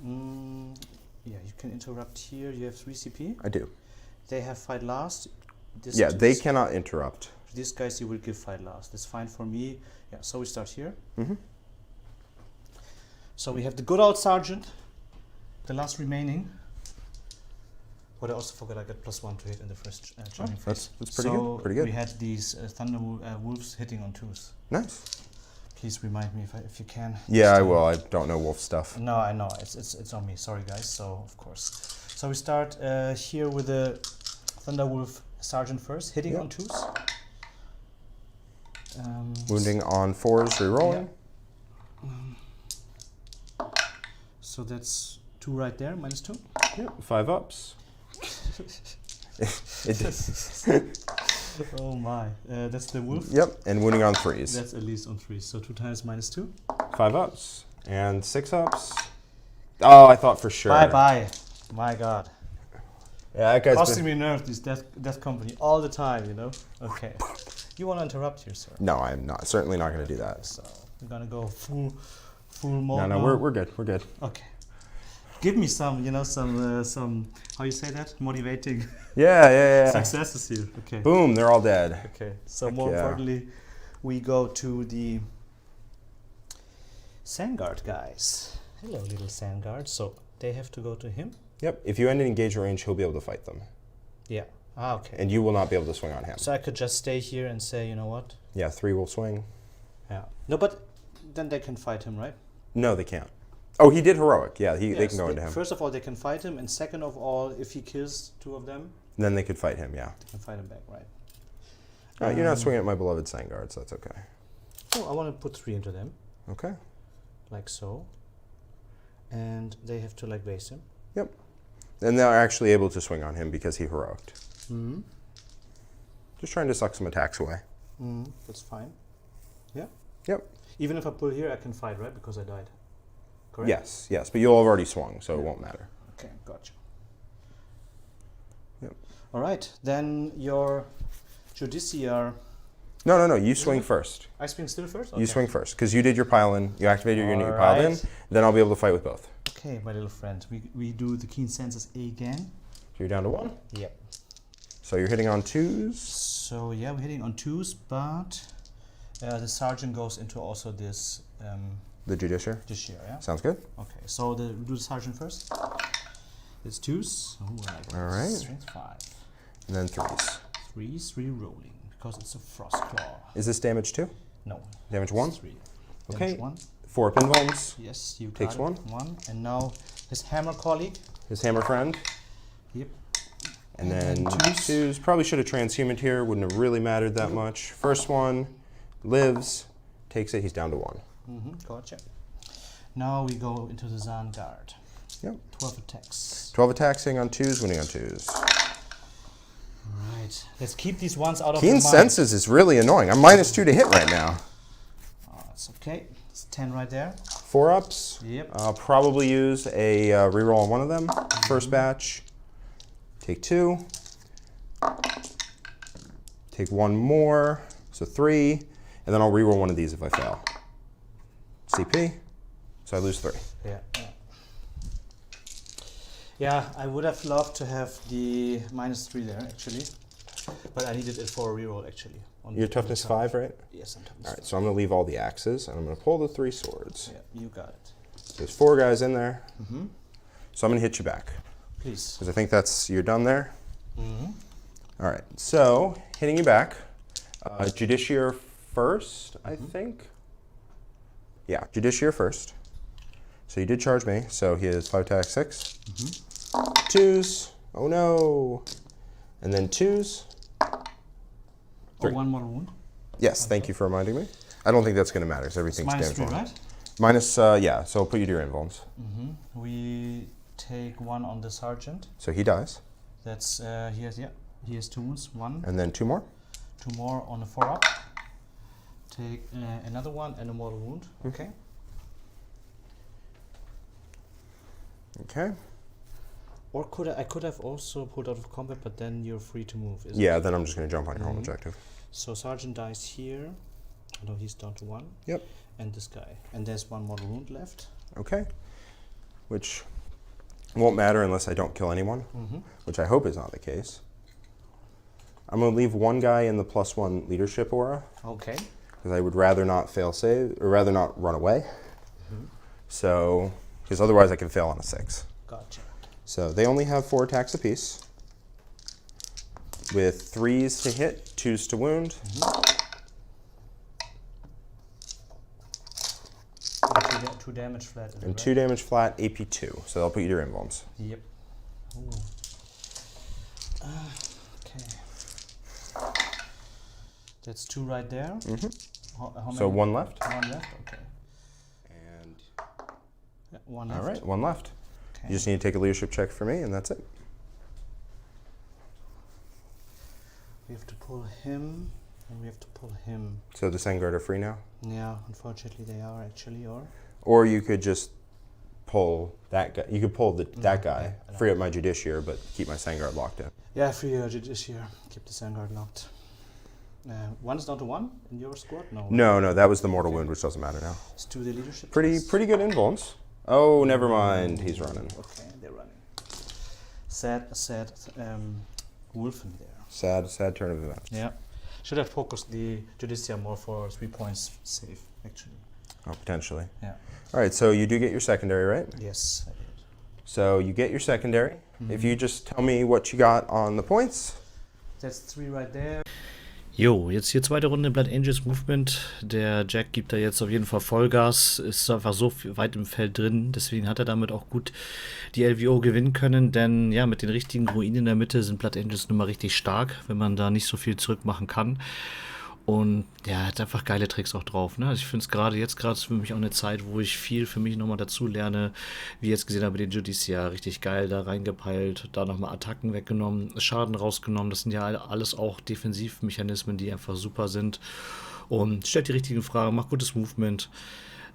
Yeah, you can interrupt here. You have 3 CP. I do. They have fight last. Yeah, they cannot interrupt. These guys you will give fight last. That's fine for me. Yeah. So we start here. Mm-hmm. So we have the good old sergeant, the last remaining. But I also forgot I got +1 to hit in the first charging phase. That's pretty So good. Pretty good. we had these thunder wolves hitting on 2s. Nice. Please remind me if you can. Yeah, I will. I don't know wolf stuff. No, I know it's on me. Sorry, guys. So of course. So we start here with the Thunderwolf Sergeant first, hitting Yep. on 2s. Wounding on 4s, rerolling. So that's 2 right there, -2. Yep, 5 ups. Oh my, that's the wolf. Yep, and wounding on 3s. That's at least on 3. So 2 times -2. 5 ups and 6 ups. Oh, I thought for sure. Bye bye. My God. Yeah, that guy's Costing been... me nerve, this death company all the time, you know? Okay. You want to interrupt here, sir? No, I'm not. Certainly not going to do that. So we're gonna go full mode. No, now. we're good. We're good. Okay. give me some, some, how you say that? Motivating Yeah. successes here. Okay. Boom, they're all dead. Okay. So Heck more yeah. importantly, we go to the Sandguard guys. Hello, little Sandguard. So they have to go to him. Yep, if you end in engagement range, he'll be able to fight them. Yeah. Ah, okay. And you will not be able to swing on him. So I could just stay here and say, you know what? Yeah, 3 will swing. Yeah. No, but then they can fight him, right? No, they can't. Oh, he did heroic. Yeah, they Yes, can go into him. First of all, they can fight him, and second of all, if he kills 2 of them, Then they could fight him, yeah. they can fight him back, right? You're not swinging at my beloved Sangard, so that's okay. So I want to put 3 into them, Okay. like so. And they have to like base him. Yep. And they're actually able to swing on him because he heroicked. Mm-hmm. Just trying to suck some attacks away. Mm-hmm. That's fine. Yeah. Yep. Even if I pull here, I can fight, right? Because I died. Correct? Yes, but you'll have already swung, so it won't matter. Okay, gotcha. Yep. All right, then your judiciary. No, you swing first. I swing still first? You swing first, because you did your pile-in, you activated your unit, you piled in, Alright. then I'll be able to fight with both. Okay, my little friend. We do the keen senses again. So you're down to 1. Yep. So you're hitting on 2s. So yeah, we're hitting on 2s, but the sergeant goes into also this The Judiciary. judiciary, yeah? Sounds good. Okay, so we do the sergeant first. It's 2s. Oh, I like All right. Strength 5. And then 3s. 3 rolling, because it's a frost claw. Is this damage 2? No. Damage 1? 3. Okay. Damage 1. 4 pinballs. Yes, you Takes got it. 1. And now his hammer colleague. His hammer friend. Yep. And then twos. 2s. Probably should have transhumaned here. Wouldn't have really mattered that much. First one lives. Takes it. He's down to 1. Mm-hmm, gotcha. Now we go into the Vanguard. Yep. 12 attacks. 12 attacks, hitting on 2s, winning on 2s. Right. Let's keep these ones out of Keen the mind. senses is really annoying. I'm -2 to hit right now. Oh, that's okay. It's 10 right there. 4 ups. Yep. I'll probably use a reroll on one of them. First batch. Take 2. Take 1 more. So 3. And then I'll reroll one of these if I fail. CP. So I lose 3. Yeah. Yeah, I would have loved to have the -3 there actually, but I needed it for a reroll actually. Your toughness 5, right? Yes, I'm toughness All right, 5. so I'm going to leave all the axes, and I'm going to pull the 3 swords. Yeah, you got it. There's 4 guys in there. Mm-hmm. So I'm going to hit you back, Please. because I think you're done there. Mm-hmm. All right, so hitting you back. Judiciary first, I think. Yeah, Judiciary first. So you did charge me, so he has 5 attacks, 6. Mm-hmm. 2s. Oh no. And then 2s. Oh, 3. 1 more wound. Yes, thank you for reminding me. I don't think that's going to matter, because everything's damage -3, 1. right? Minus, yeah, so I'll put you to your invulns. Mm-hmm. We take 1 on the sergeant. So he dies. That's he has 2 wounds. 1. And then 2 more. 2 more on the 4-up. Take another 1 and a mortal wound. Okay. Okay. Or I could have also pulled out of combat, but then you're free to move. Isn't Yeah, it? then I'm just going to jump on your home objective. So sergeant dies here. No, he's down to 1. Yep. And this guy. And there's 1 mortal wound left. Okay. Which won't matter unless I don't kill anyone, which I hope is not the case. I'm going to leave 1 guy in the +1 leadership aura, Okay. because I would rather not fail save, or rather not run away. So, because otherwise I can fail on a 6. Gotcha. So they only have 4 attacks apiece, with 3s to hit, 2s to wound. And 2 damage flat. And 2 damage flat, AP 2. So they'll put you to your invulns. Yep. Ooh. Okay. That's 2 right there. How So many? 1 left. 1 left. Okay. And Yeah, 1 left. all right, 1 left. Okay. You just need to take a leadership check for me, and that's it. We have to pull him, and we have to pull him. So the Sangard are free now. Yeah, unfortunately they are actually, Or you could just pull that guy. You could pull that guy, yeah, I know. free up my Judiciary, but keep my Sangard locked in. Yeah, free urge this year. Keep the Vanguard locked. 1 is down to 1 in your squad? No. No, that was the mortal wound, which doesn't matter now. Let's do the leadership. Pretty test. good invulns. Oh, never mind. He's running. Okay, they're running. Sad wolf in there. Sad turn of events. Yeah. Should have focused the Judicia more for 3 points safe, actually. Oh, potentially. Yeah. All right, so you do get your secondary, right? Yes, I did. So you get your secondary. If you just tell me what you got on the points. That's 3 right there. Jo, jetzt hier zweite Runde Blood Angels Movement. Der Jack gibt da jetzt auf jeden Fall Vollgas, ist einfach so weit im Feld drin, deswegen hat er damit auch gut die LVO gewinnen können, denn ja, mit den richtigen Ruinen in der Mitte sind Blood Angels nun mal richtig stark, wenn man da nicht so viel zurückmachen kann. Und ja, er hat einfach geile Tricks auch drauf. Ne? Also ich finde es gerade ist für mich auch eine Zeit, wo ich viel für mich nochmal dazu lerne, wie jetzt gesehen habe, den Judicia richtig geil da reingepeilt, da nochmal Attacken weggenommen, Schaden rausgenommen. Das sind ja alles auch Defensivmechanismen, die einfach super sind. Und stellt die richtigen Fragen, macht gutes Movement.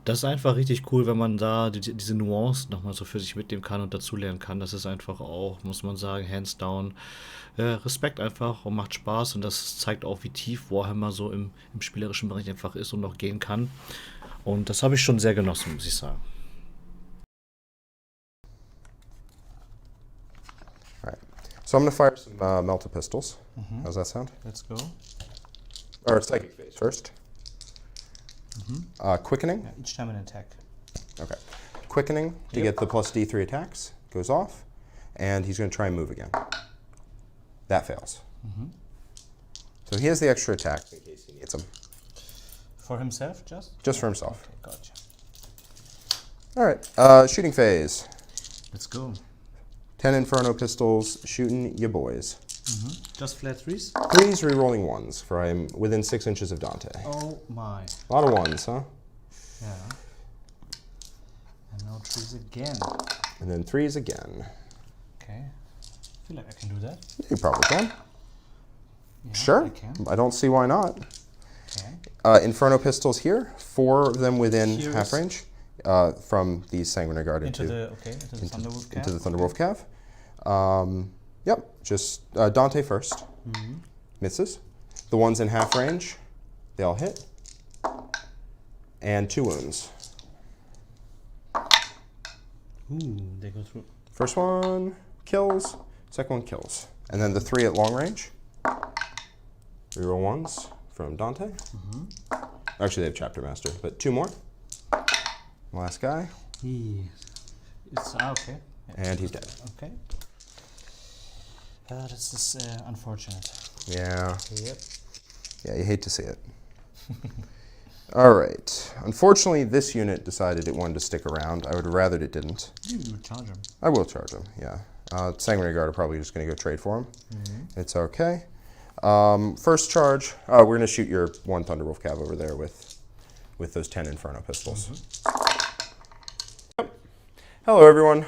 Das ist einfach richtig cool, wenn man da diese Nuancen nochmal so für sich mitnehmen kann und dazulernen kann. Das ist einfach auch, muss man sagen, hands down, Respekt einfach und macht Spaß. Und das zeigt auch, wie tief Warhammer so im spielerischen Bereich einfach ist und noch gehen kann. Und das habe ich schon sehr genossen, muss ich sagen. All right. So I'm going to fire some melted pistols. How's that sound? Let's go. Or psychic phase first. Quickening. Yeah, each time an attack. Okay. Quickening to get the plus D3 attacks. Goes off. And he's going to try and move again. That fails. So he has the extra attack in case he needs them. For himself, just? Just for himself. Okay, gotcha. All right. Shooting phase. Let's go. 10 Inferno pistols shooting ya boys. Just flat 3s? 3s re-rolling 1s, for I am within 6 inches of Dante. Oh my. A lot of 1s, huh? Yeah. And now 3s again. And then 3s again. Okay. I feel like I can do that. You probably can. Yeah, Sure. I can. I don't see why not. Okay. Inferno pistols here, 4 of them within Here half is- range from the Sanguinary Guard Into the Thunderwolf cap. into the Thunderwolf Cav. Yep, just Dante first. Misses. The ones in half range, they all hit. And 2 wounds. Ooh, they go through. First one kills, second one kills. And then the 3 at long range. Reroll 1s from Dante. Actually, they have Chapter Master, but 2 more. Last guy, It's okay. Yeah. and he's dead. Okay. This is unfortunate. Yeah. Yep. Yeah, you hate to see it. All right. Unfortunately, this unit decided it wanted to stick around. I would have rather it didn't. You would charge him. I will charge him, yeah. Sanguinary Guard are probably just going to go trade for him. It's okay. First charge, we're going to shoot your 1 Thunderwolf Cav over there with those 10 Inferno pistols. Yep. Hello, everyone.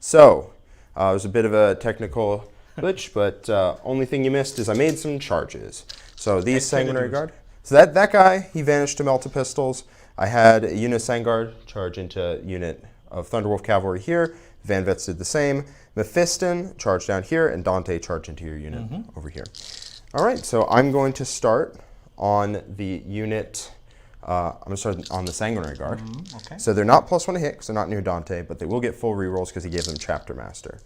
So, it was a bit of a technical glitch, but only thing you missed is I made some charges. So these Sanguinary Guard. So that guy, he vanished to Melta Pistols. I had a unit of Sangard charge into a unit of Thunderwolf Cavalry here. Van Vets did the same. Mephiston charged down here, and Dante charged into your unit over here. All right, so I'm going to start on the unit. I'm going to start on the Sanguinary Guard. Okay. So they're not +1 to hit because they're not near Dante, but they will get full rerolls because he gave them Chapter Master.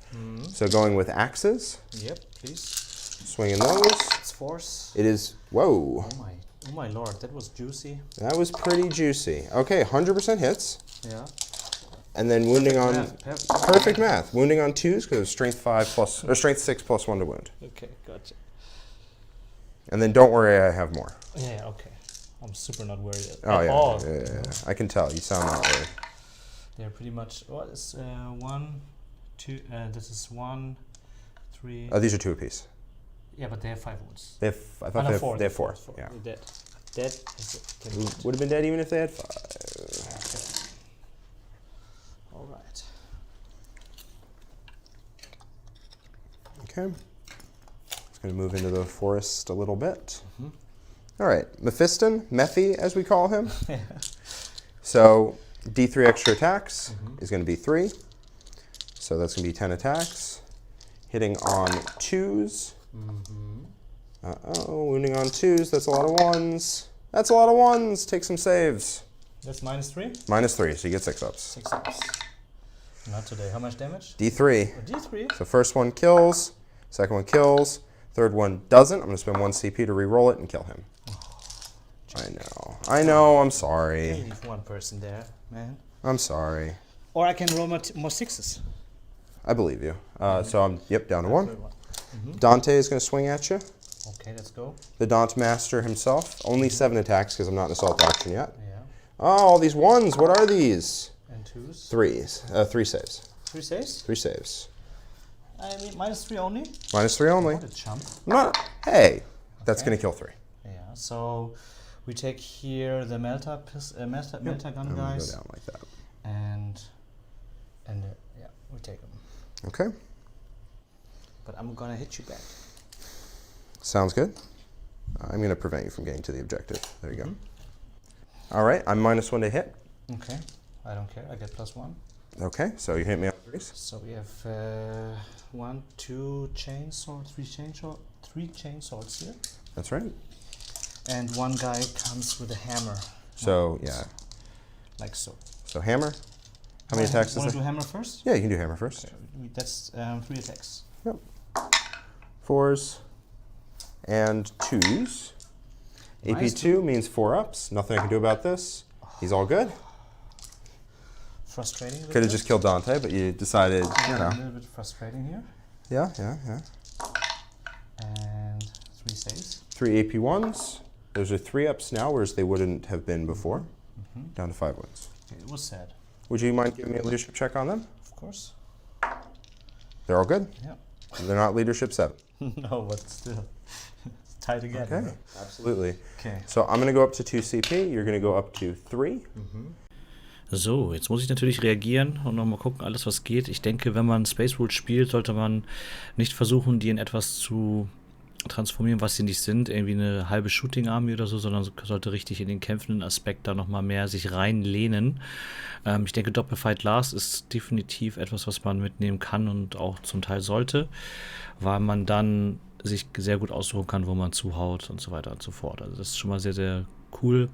So going with axes, Yep, please. swinging those. It's force. It is, whoa, Oh my lord, that was juicy. that was pretty juicy. Okay, 100% hits. Yeah. And then wounding on, Perfect. perfect math. Wounding on 2s because it's strength 5 plus, or strength 6 plus 1 to wound. Okay, gotcha. And then don't worry, I have more. Yeah, okay. I'm super not worried at Oh yeah, all. yeah. I can tell. You sound that way. They're pretty much, what is 1, 2, this is 1, 3. Oh, these are 2 apiece. Yeah, but they have 5 wounds. They have, I thought they have 4. Yeah. They're dead. Dead is Would have been dead even if they had 5. Okay. All right. Okay. Just going to move into the forest a little bit. All right. Mephiston, Mephi as we call him. So D3 extra attacks is going to be 3. So that's going to be 10 attacks. Hitting on 2s. Uh-oh, wounding on 2s. That's a lot of 1s. That's a lot of 1s. Take some saves. That's -3? -3, so you get 6 ups. 6 ups. Not today. How much damage? D3. Oh, D3? So first one kills, second one kills, third one doesn't. I'm going to spend 1 CP to re-roll it and kill him. I know, I'm sorry. I leave one person there, man. I'm sorry. Or I can roll more 6s. I believe you. So I'm, down to 1. Mm-hmm. Dante is going to swing at you. Okay, let's go. The Daunt Master himself. Only 7 attacks because I'm not in assault action yet. Yeah. Oh, all these 1s. What are these? And 2s. 3s. 3 saves. 3 saves? 3 saves. I mean, -3 only? -3 only. What a chump. Hey, that's Okay. going to kill 3. Yeah, so we take here the melter gun I'm going guys. to go down like that. And yeah, we take them. Okay. But I'm gonna hit you back. Sounds good. I'm going to prevent you from getting to the objective. There you go. All right, I'm -1 to hit. Okay, I don't care. I get +1. Okay, so you hit me on 3s. So we have 1, 2 chainswords, 3 chainswords here, That's right. and one guy comes with a hammer. So, yeah. Like so. So hammer. How many attacks Want is to it? do hammer first? Yeah, you can do hammer first. Okay, that's 3 attacks. Yep. 4s and 2s. AP2 means 4 ups. Nothing I can do about this. He's all good. Frustrating. Could have just killed Dante, but you decided, you A know. little bit frustrating here. Yeah. And 3 saves. 3 AP1s. Those are 3 ups now, whereas they wouldn't have been before. Down to 5 wins. Okay, it was sad. Would you mind giving me a leadership check on them? Of course. They're all good? Yeah. They're not leadership 7. No, but still. It's tight again. Okay, Right? absolutely. Okay. So I'm going to go up to 2 CP. You're going to go up to 3. So, jetzt muss ich natürlich reagieren und nochmal gucken, alles was geht. Ich denke, wenn man Space Rules spielt, sollte man nicht versuchen, die in etwas zu transformieren, was sie nicht sind, irgendwie eine halbe Shooting-Army oder so, sondern sollte richtig in den kämpfenden Aspekt da nochmal mehr sich reinlehnen. Ich denke, Doppelfight Last ist definitiv etwas, was man mitnehmen kann und auch zum Teil sollte, weil man dann sich sehr gut aussuchen kann, wo man zuhaut und so weiter und so fort. Also das ist schon mal sehr, sehr cool.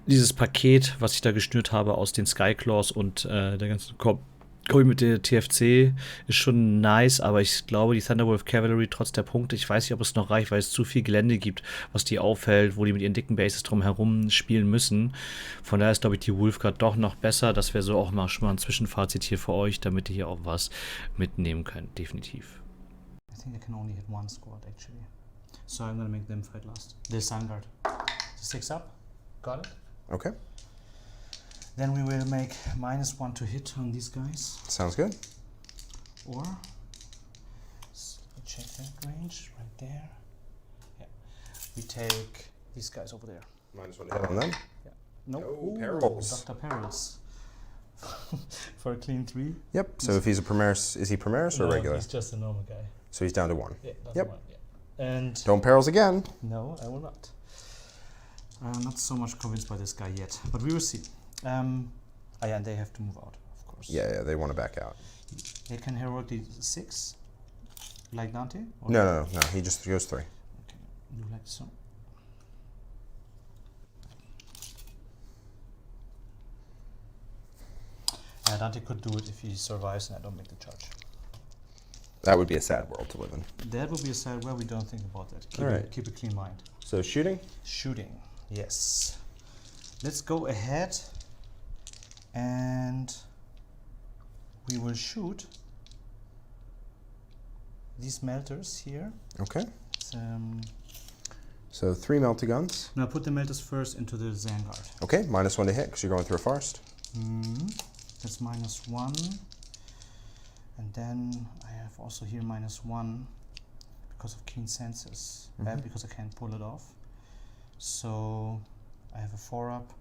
Dieses Paket, was ich da geschnürt habe aus den Skyclaws und der ganzen Kombi mit der TFC, ist schon nice, aber ich glaube, die Thunderwolf Cavalry, trotz der Punkte, ich weiß nicht, ob es noch reicht, weil es zu viel Gelände gibt, was die auffällt, wo die mit ihren dicken Bases drumherum spielen müssen. Von daher ist, glaube ich, die Wolfguard doch noch besser. Das wäre so auch mal schon mal ein Zwischenfazit hier für euch, damit ihr hier auch was mitnehmen könnt, definitiv. I think I can only hit 1 squad actually. So I'm gonna make them fight last. The Sunguard. 6 up. Got it? Okay, Then we will make -1 to hit on these guys. sounds good. Or check that range right there. Yeah. We take these guys over there. -1 to hit on them. Yeah. No. Oh, Perils. Dr. Perils. For a clean 3. Yep, so if he's a Primaris, is he Primaris or No, regular? he's just a normal guy. So he's down to 1. Yeah, that's Yep. one. Yeah. And Don't Perils again. no, I will not. I'm not so much convinced by this guy yet, but we will see. Yeah, and they have to move out, of course. Yeah, they want to back out. They can heroically 6, like Dante? Or No, he just goes 3. Okay, do like so. Dante could do it if he survives and I don't make the charge. That would be a sad world to live in. That would be a sad where we don't think about that. Keep a clean mind. So shooting? Shooting, yes. Let's go ahead and we will shoot these melters here. Okay. Um, So 3 melty guns. now put the melters first into the Vanguard. Okay, -1 to hit because you're going through a forest. That's -1. And then I have also here -1 because of keen senses, because I can't pull it off. So I have a 4 up,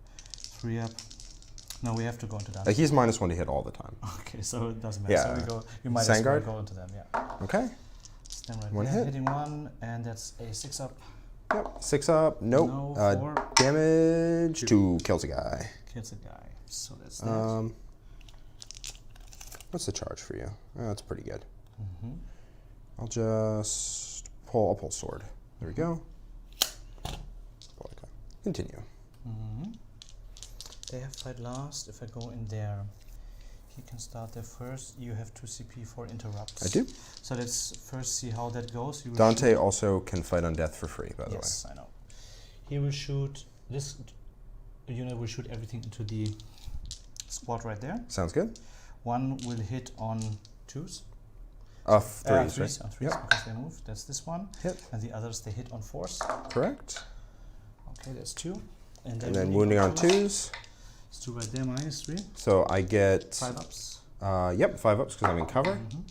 3 up. No, we have to go into that. Like he's -1 to hit all the time. Okay, so it doesn't matter. Yeah. So we might as well Vanguard? go into them, yeah. Okay. Stand right One there, hit. hitting 1, and that's a 6 up. Yep. 6 up. Nope. No, 4. Damage 2 kills a guy. Kills a guy. So that's that. What's the charge for you? Oh, that's pretty good. I'll just I'll pull sword. There we go. Pull like that. Continue. They have fight last. If I go in there, he can start there first. You have 2 CP for interrupts. I do. So let's first see how that goes. You will Dante shoot- also can fight on death for free, by the way. Yes, I know. He will shoot, this unit will shoot everything into the squad right there. Sounds good. One will hit on 2s. Threes, Threes, right? on 3s Yep. because they move. That's this one. Hit. And the others, they hit on 4s. Correct. Okay, that's 2. And then wounding on 2s. It's 2 right there, -3. So I get 5 ups. 5 ups because I'm in cover. Mhm.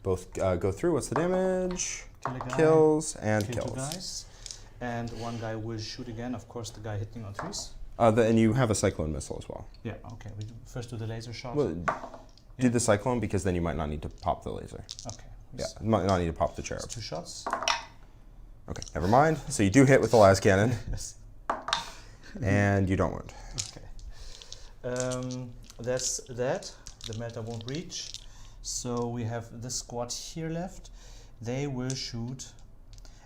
Both go through. What's the damage? Kill a guy. Kills and Kill 2 kills. guys. And one guy will shoot again. Of course, the guy hitting on 3s. And you have a cyclone missile as well. Yeah, okay. We first do the laser shot. Well, do the cyclone because then you might not need to pop the laser. Okay. Yeah, you might not need to pop the cherub. 2 shots. Okay, never mind. So you do hit with the las cannon, Yes. and you don't wound. Okay. That's that. The melter won't reach. So we have this squad here left. They will shoot,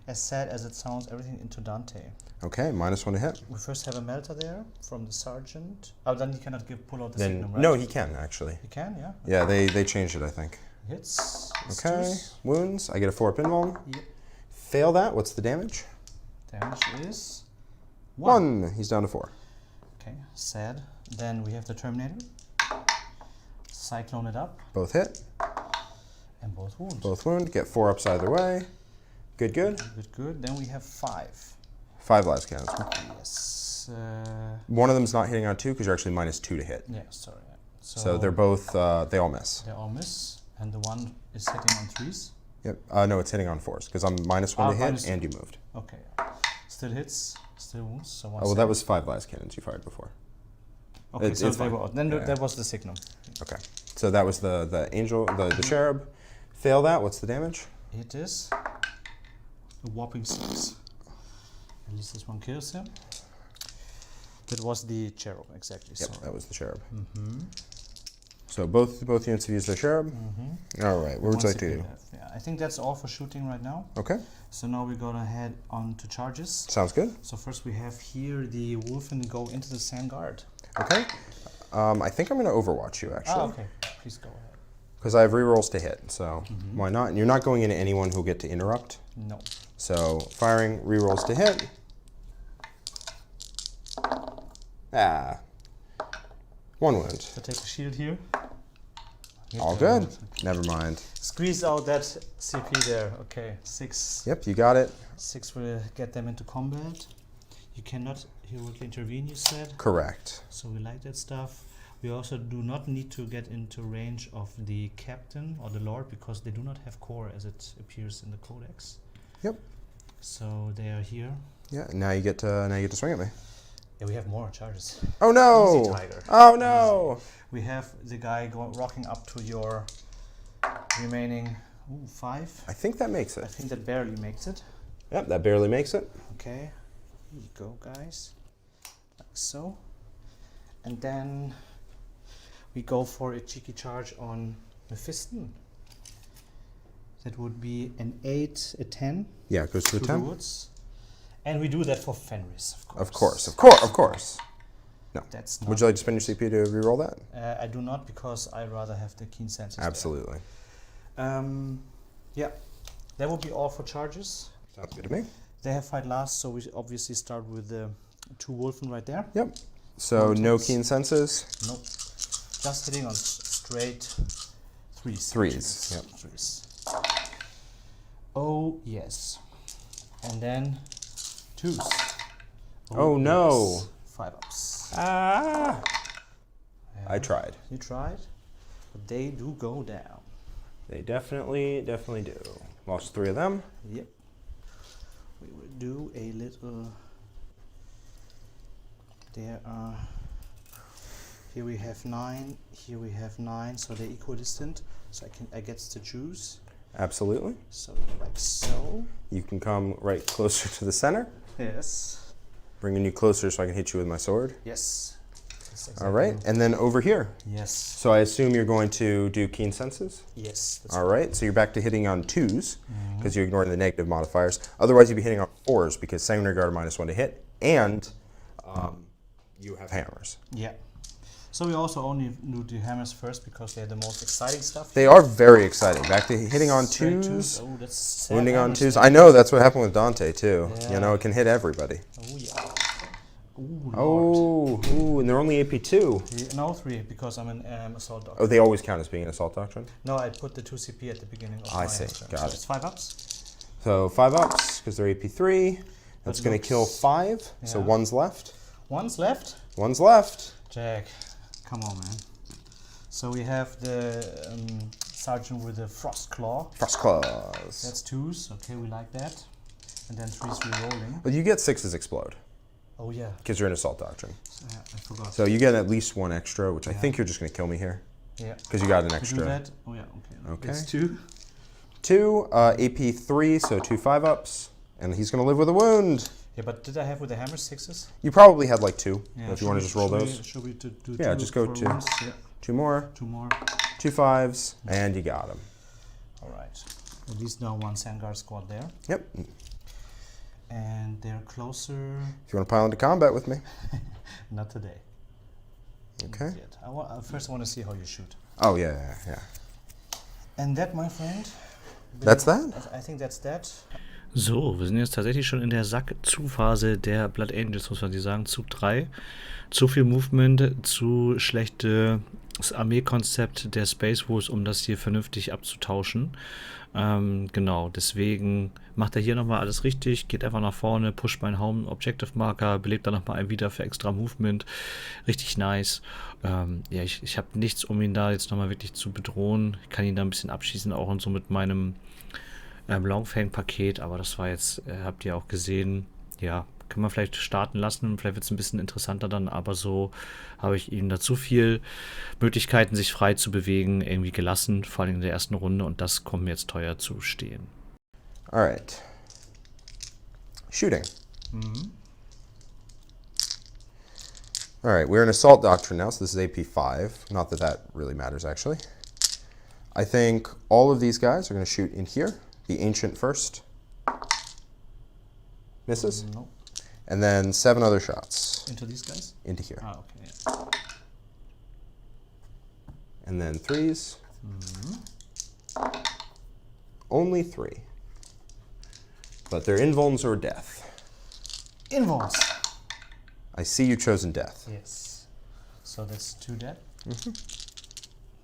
as sad as it sounds, everything into Dante. Okay, -1 to hit. We first have a melter there from the sergeant. Oh, then he cannot pull out the Then signum, right? no, he can actually. He can, yeah. Yeah, they changed it, I think. Hits. It's Okay, twos. wounds. I get a 4 pinball. Yep. Fail that. What's the damage? Damage is 1. He's down to 4. Okay, sad. Then we have the Terminator. Cyclone it up, Both hit. and both wound. Both wound. Get 4 ups either way. Good, good. Good, good. Then we have 5. 5 las cannons. Yes. One of them's not hitting on 2 because you're actually -2 to hit. Yeah, sorry. So they're both, they all miss. They all miss, and the one is hitting on 3s. Yep. No, it's hitting on 4s because I'm -1 to hit minus- and you moved. Okay. Still hits, still wounds. So one Oh, well, that was 5 las cannons you fired before. Okay, so it's they fine. were out. Then Yeah. that was the signal. Okay. So that was the angel, the cherub. Fail that. What's the damage? It is a whopping 6. At least this one kills him. That was the cherub, exactly. Yep, So. that was the cherub. Mm-hmm. So both units have used their cherub. Mm-hmm. All right. What would you like to do? Yeah, I think that's all for shooting right now. Okay. So now we're gonna head on to charges. Sounds good. So first we have here the Wolfen go into the sand guard. Okay. I think I'm going to overwatch you actually. Okay. Please go ahead. Because I have rerolls to hit, so why not? And you're not going into anyone who'll get to interrupt. No. So firing rerolls to hit. Ah. 1 wound. So take the shield here. All good. Never mind. Squeeze out that CP there. Okay. 6. Yep, you got it. 6 will get them into combat. You cannot heroically intervene, you said. Correct. So we like that stuff. We also do not need to get into range of the captain or the lord because they do not have core as it appears in the codex. Yep. So they are here. Yeah. Now you get to swing at me. Yeah, we have more charges. Oh no! Easy, Tiger. Oh no! We have the guy rocking up to your remaining 5. I think that makes I it. think that barely makes it. Yep, that barely makes it. Okay, here you go, guys. Like so. And then we go for a cheeky charge on Mephiston. That would be an 8, a 10 Yeah, it goes to to a the 10. woods. And we do that for Fenris, of course. Of course, of course, of course. No. That's not, Would you like to spend your CP to reroll that? I do not because I rather have the keen senses. there. Absolutely. Yeah, that would be all for charges. Sounds good to me. They have fight last, so we obviously start with the 2 Wolfen right there. Yep. So no Contents. keen senses. Nope. Just hitting on straight 3s. Threes, yep. 3s. Oh, yes. And then 2s. Oh, no. yes. 5 ups. Ah! Yeah. I tried. You tried? But they do go down. They definitely do. Lost 3 of them. Yep. We will do a little. There are. Here we have 9. Here we have 9. So they're equidistant. So I get to choose. Absolutely. So like so. You can come right closer to the center, Yes. bringing you closer so I can hit you with my sword. Yes. That's All right. exactly- And then over here. Yes. So I assume you're going to do keen senses. Yes. That's All right. So you're back to hitting on 2s Mhm. because you're ignoring the negative modifiers. Otherwise, you'd be hitting on 4s because sanguinary guard -1 to hit, and you have hammers. Yeah. So we also only do the hammers first because they're the most exciting stuff. They are very exciting. Back to hitting on Straight twos, Oh, that's sad wounding on hammers twos. there. I know that's what happened with Dante too. Yeah. You know, it can hit everybody. Oh yeah. Ooh, Lord. Oh, and they're only AP2. No, 3 because I'm an assault dog. Oh, they always count as being an assault doctrine? No, I put the 2 CP at the beginning of I my see. turn. Got So it. it's 5 ups. So 5 ups, because they're AP3. That's That going to kill looks- 5. So yeah. 1's left. 1's left. 1's left. Jack, come on, man. So we have the sergeant with the frost claw. Frost claws. That's 2s. Okay, we like that. And then 3's re-rolling. But you get 6s explode, Oh yeah, because you're an assault doctrine. I forgot. So you get at least 1 extra, which I Yeah. think you're just going to kill me here, yeah. because you got an To do extra. that. Oh yeah. Okay. Okay. It's 2. 2, AP3, so 2 5 ups. And he's going to live with a wound. Yeah, but did I have with the hammer 6s? You probably had like 2, Yeah. if you want to just roll those. Should we do Yeah, 2 just go for 2. once? Yeah. 2 more, 2 more. 2 5s, and you got him. All right. At least now 1 Sandguard squad there. Yep. And they're closer. If you want to pile into combat with me. Not today. Okay. Not yet. First I want to see how you shoot. Oh, yeah. And that, my friend. That's that? I think that's that. So, wir sind jetzt tatsächlich schon in der Sack-zu-Phase der Blood Angels, muss man die sagen. Zug 3. Zu viel Movement, zu schlechtes Armeekonzept der Space Wolves, um das hier vernünftig abzutauschen. Genau, deswegen macht er hier nochmal alles richtig, geht einfach nach vorne, pusht meinen Home Objective Marker, belebt dann nochmal einen wieder für extra Movement. Richtig nice. Ja, ich habe nichts, um ihn da jetzt nochmal wirklich zu bedrohen. Ich kann ihn da ein bisschen abschießen, auch und so mit meinem Longfang-Paket, aber das war jetzt, habt ihr auch gesehen, ja, kann man vielleicht starten lassen, vielleicht wird es ein bisschen interessanter dann, aber so habe ich ihm da zu viel Möglichkeiten, sich frei zu bewegen, irgendwie gelassen, vor allem in der ersten Runde, und das kommt mir jetzt teuer zu stehen. Alright. Shooting. Alright, we're in Assault Doctrine now, so this is AP5. Not that that really matters, actually. I think all of these guys are going to shoot in here. The Ancient first. Misses. No. And then 7 other shots Into these guys? into here. Ah, okay. Yeah. And then 3s. Only 3. But they're invulns or death. Invulns. I see you chosen death. Yes. So that's 2 dead.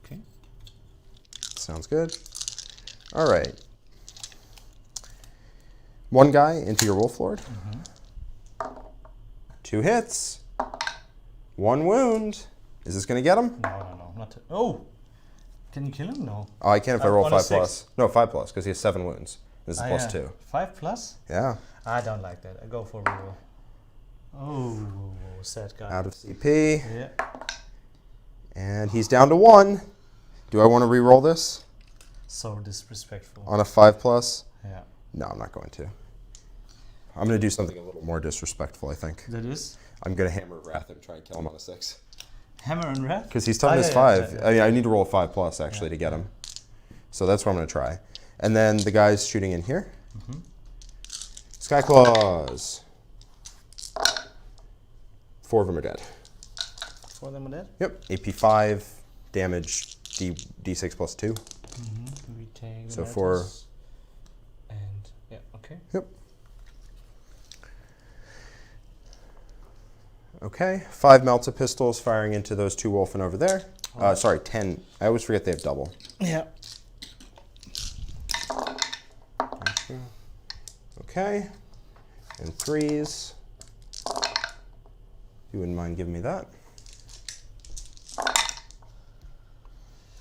Okay. Sounds good. All right. 1 guy into your Wolf Lord. 2 hits. 1 wound. Is this going to get him? No. Not. Oh! Can you kill him? No. Oh, I can if I roll On a 5 6. plus. No, 5 plus, because he has 7 wounds. This is Ah, plus yeah. 2. 5 plus? Yeah. I don't like that. I go for reroll. Oh, sad guy. Out of CP. Yeah. And he's down to 1. Do I want to re-roll this So disrespectful. on a 5 plus? Yeah. No, I'm not going to. I'm going to do something a little more disrespectful, I think. That is I'm going to hammer Wrath and try and kill him on a 6. hammer and red. Because he's toughness yeah, 5. yeah. I mean, I need to roll a 5 plus, actually, to get him. So that's what I'm going to try. And then the guy's shooting in here. Sky Claws. 4 of them are dead. 4 of them are dead. Yep. AP5, damage D6 plus 2. We take So the 4. metals. And yeah, okay. Yep. Okay. 5 Melta pistols firing into those 2 Wolfen over there. Sorry, 10. I always forget they have double. Yeah. Okay. And 3s. You wouldn't mind giving me that.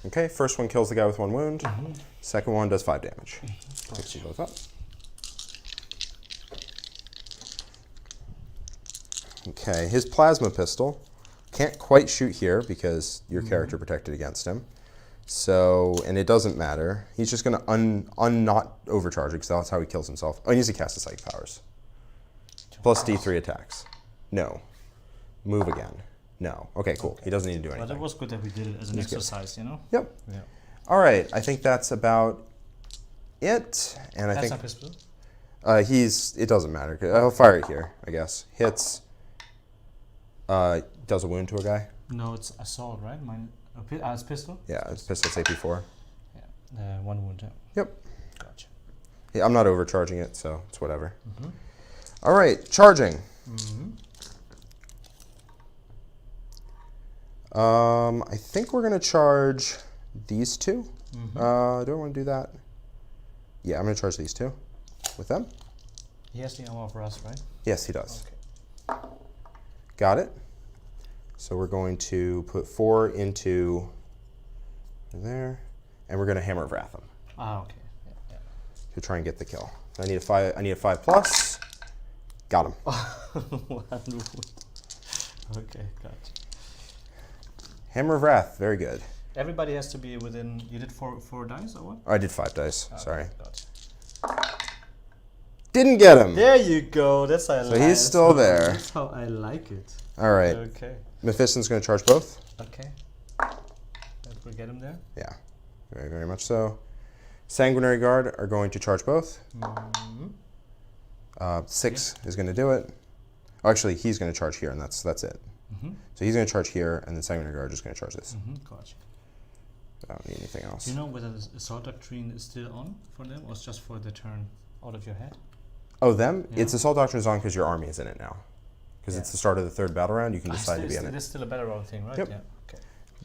Okay, first one kills the guy with 1 wound. Second one does 5 damage. Picks you both up. Okay, his plasma pistol can't quite shoot here because your character protected against him. So, and it doesn't matter. He's just going to not overcharge it because that's how he kills himself. Oh, he needs to cast his psychic powers. Plus D3 attacks. No. Move again. No. Okay, cool. He doesn't need to do But anything. it was good that we did it as an It's good. exercise, you know? Yep. Yeah. All right. I think that's about it. And I That's think not pistol. it doesn't matter. I'll fire it here, I guess. Hits. Does a wound to a guy. No, it's assault, right? Mine. It's pistol. Yeah, it's pistol, it's AP4. Yeah. 1 wound. Yeah. Yep. Gotcha. Yeah, I'm not overcharging it, so it's whatever. All right, charging. I think we're going to charge these two. Do I want to do that? Yeah, I'm going to charge these two with them. He has the ammo for us, right? Yes, he does. Okay. Got it. So we're going to put 4 into there, and we're going to hammer of wrath him Okay. Yeah. to try and get the kill. I need a 5. I need a 5+. Got him. 1 wound. Okay, gotcha. Hammer of wrath. Very good. Everybody has to be within. You did four dice or what? I did 5 dice. Sorry. Gotcha. Didn't get him. There you go. That's how I like it. So he's still there. That's how I like it. All right. Okay. Mephiston's going to charge both. Okay. Let's get him there. Yeah, very, very much so. Sanguinary Guard are going to charge both. 6 is going to do it. Oh, actually, he's going to charge here, and that's it. So he's going to charge here, and then Sanguinary Guard is just going to charge this. Gotcha. I don't need anything else. Do you know whether the Assault Doctrine is still on for them, or it's just for the turn out of your head? Oh, them? Yeah. It's Assault Doctrine is on because your army is in it now. Because it's the start of the 3rd battle round, you can decide to be in It it. is still a battle round thing, right? Yep. Yeah. Okay.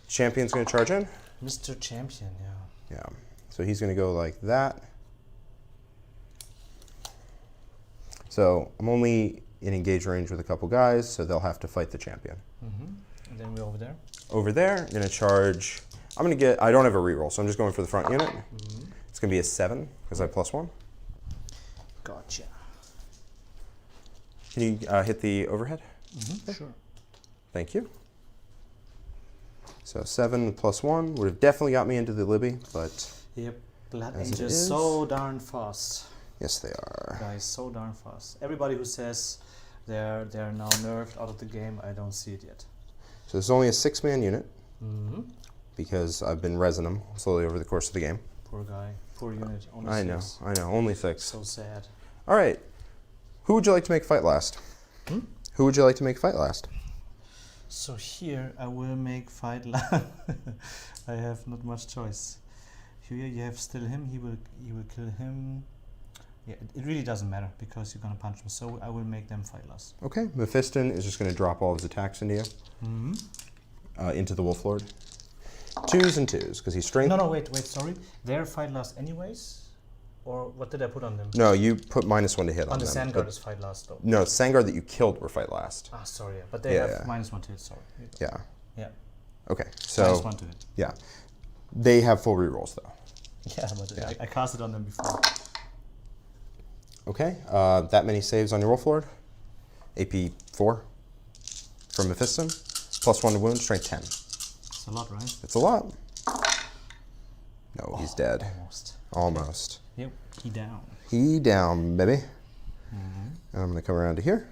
Champion's going to charge in. Mr. Champion, yeah. Yeah. So he's going to go like that. So I'm only in engage range with a couple guys, so they'll have to fight the champion. And then we're over there. Over there, I'm going to charge. I'm going to get. I don't have a reroll, so I'm just going for the front unit. It's going to be a 7 because I have +1. Gotcha. Can you hit the overhead? Sure. Thank you. So 7 +1 would have definitely got me into the Libby, but Yep. Blood As it Angels is. so darn fast. yes, they are. Guys, so darn fast. Everybody who says they're now nerfed out of the game, I don't see it yet. So it's only a 6-man unit because I've been resin them slowly over the course of the game. Poor guy. Poor unit. Only I know, 6. I know. Only 6. So sad. All right. Who would you like to make fight last? Who would you like to make fight last? So here I will make fight I have not much choice. Here you have still him. He will kill him. Yeah, it really doesn't matter because you're gonna punch him. So I will make them fight last. Okay. Mephiston is just going to drop all of his attacks into you. Into the Wolf Lord. 2s and 2s because he's strength. No, wait, sorry. They're fight last anyways? Or what did I put on them? No, you put -1 to hit on On the them. Sandguard but- is fight last though. No, Sandguard that you killed were fight last. Ah, sorry. Yeah. But they Yeah, have yeah. -1 to hit, sorry. Yeah. Yeah. Okay. So -1 to hit. yeah, they have full rerolls though. Yeah, but Yeah. I cast it on them before. Okay. That many saves on your Wolf Lord. AP 4 from Mephiston. +1 to wound. Strength 10. It's a lot, right? It's a lot. No, he's dead. Almost. Almost. Yep. He down. He down, baby. And I'm going to come around to here.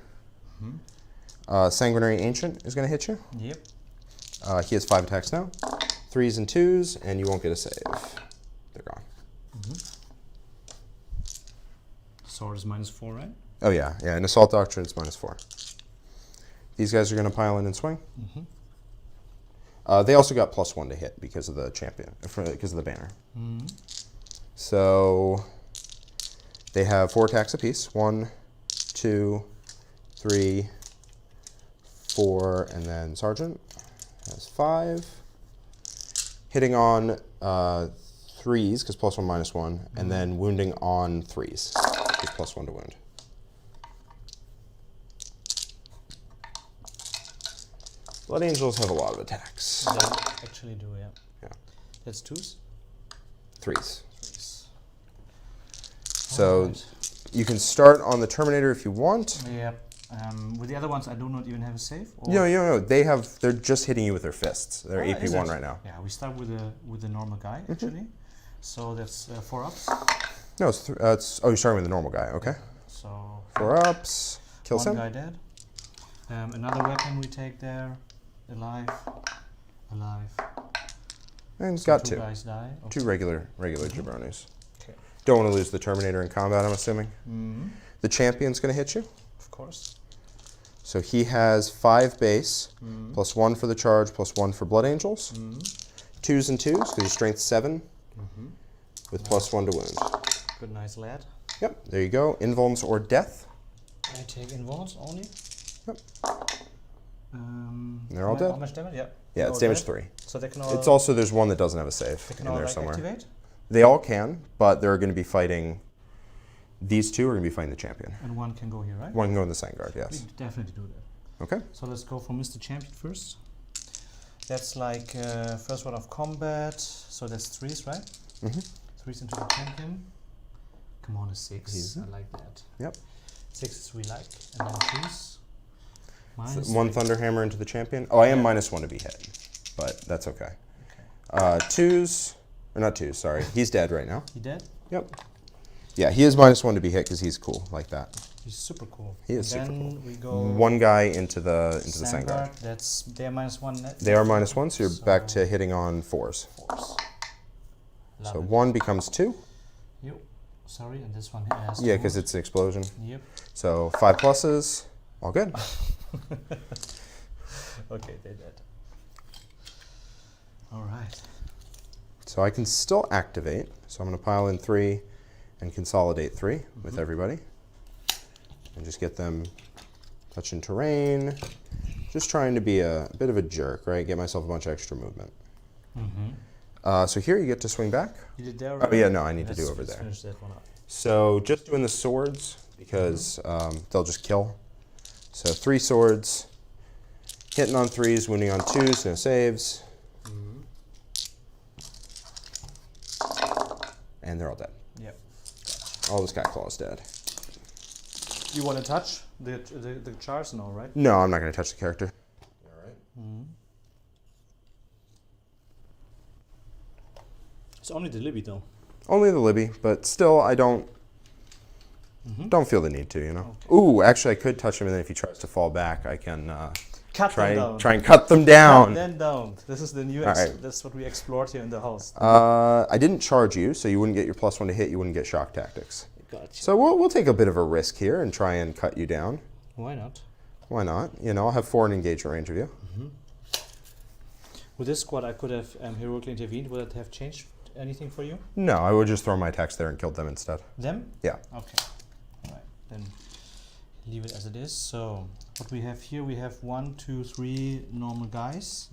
Sanguinary Ancient is going to hit you. Yep. He has 5 attacks now. 3s and 2s, and you won't get a save. They're gone. Sword is -4, right? Oh yeah, yeah. In Assault Doctrine, it's -4. These guys are going to pile in and swing. They also got +1 to hit because of the champion, because of the banner. So they have 4 attacks apiece. 1, 2, 3, 4, and then Sergeant has 5. Hitting on 3s because +1 -1, and then wounding on 3s because +1 to wound. Blood Angels have a lot of attacks. They actually do, yeah. Yeah. That's 2s? 3s. 3s. So Alright. you can start on the Terminator if you want. Yeah. With the other ones, I do not even have a save. Or? No. They're just hitting you with their fists. They're Ah, is AP1 it? right now. Yeah, we start with the normal guy actually. So that's 4 ups. No, it's oh, you're starting with the normal guy. Okay. So 4 ups. Kills one him. guy dead. Another weapon we take there. Alive. And he's So got 2 2. guys die. Okay. 2 regular jabronis. Okay. Don't want to lose the Terminator in combat, I'm assuming. Mm-hmm. The champion's going to hit you. Of course. So he has 5 base, plus 1 for the charge, plus 1 for blood angels. 2s and 2s, because he's strength 7, with plus 1 to wound. Good, nice lad. Yep, there you go. Invulns or death. I take invulns only. Yep. And they're all dead. How much damage? Yeah. Yeah, it's damage 3. So they can all. It's also, there's one that doesn't have a save they can in all there like somewhere. activate. They all can, but they're going to be fighting, these 2 are going to be fighting the champion. And one can go here, right? One can go in the Sign Guard, We yes. definitely do that. Okay. So let's go for Mr. Champion first. That's like first one of combat. So that's 3s, right? 3s into the champion. Come on, a 6. Easy. I like that. Yep. 6s we like. And then 2s. So 1 Thunderhammer into the champion. Oh, I am -1 to be hit, but that's okay. 2s, or not 2s, sorry. He's dead right now. He dead? Yep. Yeah, he is -1 to be hit because he's cool like that. He's super cool. He is super then cool. we go 1 guy into the Sign Guard. That's they're -1 net. They are -1, so you're back to hitting on 4s. Force. Love So it. 1 becomes 2. Yep. Sorry, and this one has Yeah, to because wound. it's an explosion. Yep. So 5 pluses, all good. Okay, they did. All right. So I can still activate. So I'm going to pile in 3 and consolidate 3 with everybody. And just get them touching terrain. Just trying to be a bit of a jerk, right? Get myself a bunch of extra movement. So here you get to swing back. You did there. Oh yeah, no, I need to do Let's- over let's there. Finish that one up. So just doing the swords because they'll just kill. So 3 swords, hitting on 3s, wounding on 2s, no saves. And they're all dead. Yep. All the Sky Claw's dead. You want to touch the chars? No, right? No, I'm not going to touch the character. All right. It's only the Libby though. Only the Libby, but still, I don't feel the need to, you know. Ooh, actually, I could touch him, and then if he tries to fall back, I can Cut try them down. try and cut them down. Then don't. This is the new. All right. That's what we explored here in the house. I didn't charge you, so you wouldn't get your +1 to hit. You wouldn't get shock tactics. Gotcha. So we'll take a bit of a risk here and try and cut you down. Why not? Why not? You know, I'll have 4 in engagement range of you. With this squad, I could have heroically intervened. Would it have changed anything for you? No, I would just throw my attacks there and killed them instead. Them? Yeah. Okay. All right. Then leave it as it is. So what we have here, we have 1, 2, 3 normal guys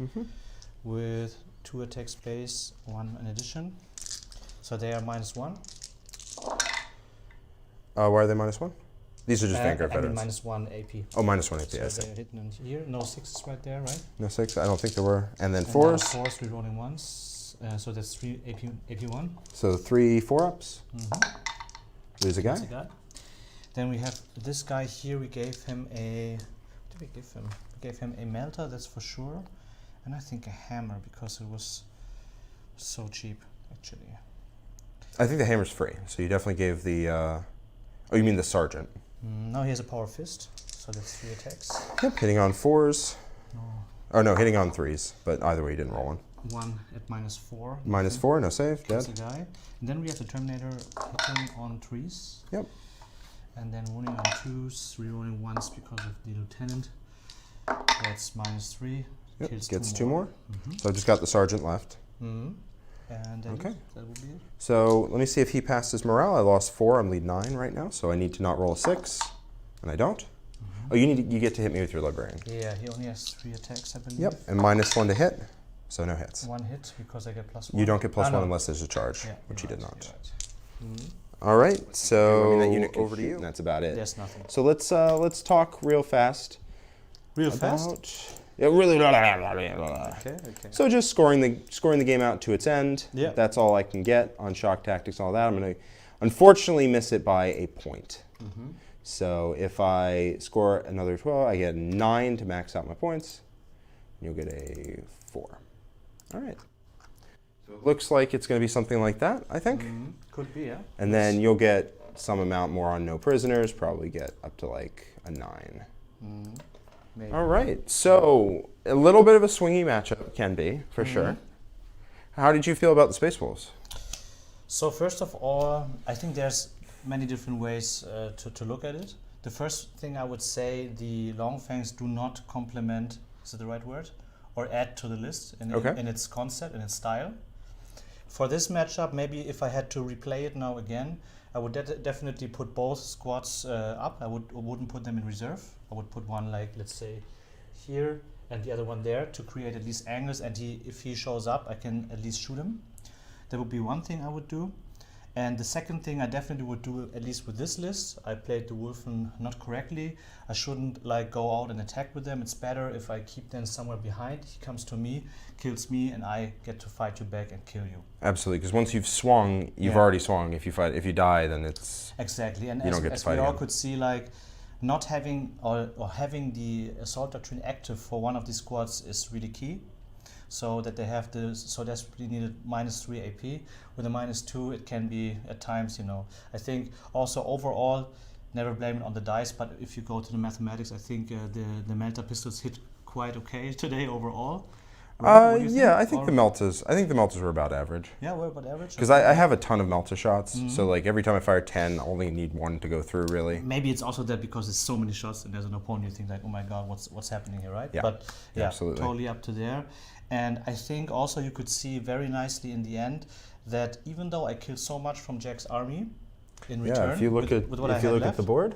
with 2 attack space, 1 in addition. So they are -1. Why are they -1? These are just Vanguard I mean veterans. -1 AP. Oh, -1 AP, So I see. they're hitting in here. No 6s right there, right? No 6, I don't think there were. And then And 4s. now 4s rerolling ones. So that's 3 AP1. So 3 4-ups. Lose a guy. That's a guy. Then we have this guy here. We gave him a. What did we give him? We gave him a melter, that's for sure, and I think a hammer because it was so cheap, actually. I think the hammer's free, so you definitely gave the. Oh, you mean the sergeant? No, he has a power fist, so that's 3 attacks. Yep, hitting on 4s. No, Oh no, hitting on 3s, but either way, you didn't roll one. 1 at -4. -4, no save, That's dead. a guy. And then we have the Terminator hitting on 3s. Yep. And then wounding on 2s, rerolling 1s because of the lieutenant. That's -3. Yep, Kills gets 2 2 more. So I've just got the sergeant left. And then Okay. that will be it. So let me see if he passed his morale. I lost 4, I'm lead 9 right now, so I need to not roll a 6, and I don't. Oh, you get to hit me with your librarian. Yeah, he only has 3 attacks, I believe. Yep, and -1 to hit, so no hits. 1 hit because I get +1. You don't get +1 no. unless there's a charge, Yeah, which you you're did right, not. you're right. All right, so that unit can over to shoot, you. And that's about it. There's nothing. So let's talk real fast. Real fast? Yeah, really. Okay, okay. So just scoring the game out to its end. Yeah. That's all I can get on shock tactics, all that. I'm going to unfortunately miss it by a point. So if I score another 12, I get 9 to max out my points. You'll get a 4. All right. So it looks like it's going to be something like that, I think. Could be, yeah. And then you'll get some amount more on no prisoners, probably get up to like a 9. Maybe. All right, so a little bit of a swingy matchup can be, for sure. How did you feel about the Space Wolves? So first of all, I think there's many different ways to look at it. The first thing I would say, the long fangs do not complement, is it the right word? Or add to the list in its concept, in its style. For this matchup, maybe if I had to replay it now again, I would definitely put both squads up. I wouldn't put them in reserve. I would put one, like, let's say here and the other one there to create at least angles, and if he shows up, I can at least shoot him. That would be one thing I would do. And the second thing I definitely would do, at least with this list, I played the Wolfen not correctly. I shouldn't like go out and attack with them. It's better if I keep them somewhere behind. He comes to me, kills me, and I get to fight you back and kill you. Absolutely, because once you've swung, you've already swung. If you die, then it's exactly. And you don't get to fight we all again. could see, like, not having or having the assault doctrine active for one of these squads is really key. So that they have the so desperately needed -3 AP. With a -2, it can be at times, I think also overall, never blame it on the dice, but if you go to the mathematics, I think the Melter pistols hit quite okay today overall. What do you think? I think the Melters were about average. Yeah, we're about average. Because I have a ton of Melter shots, so like every time I fire 10, I only need one to go through, really. Maybe it's also that because there's so many shots and there's an opponent, you think like, oh my god, what's happening here, right? Yeah, but yeah, absolutely. Totally up to there. And I think also you could see very nicely in the end that even though I killed so much from Jack's army in return, If you look at the board,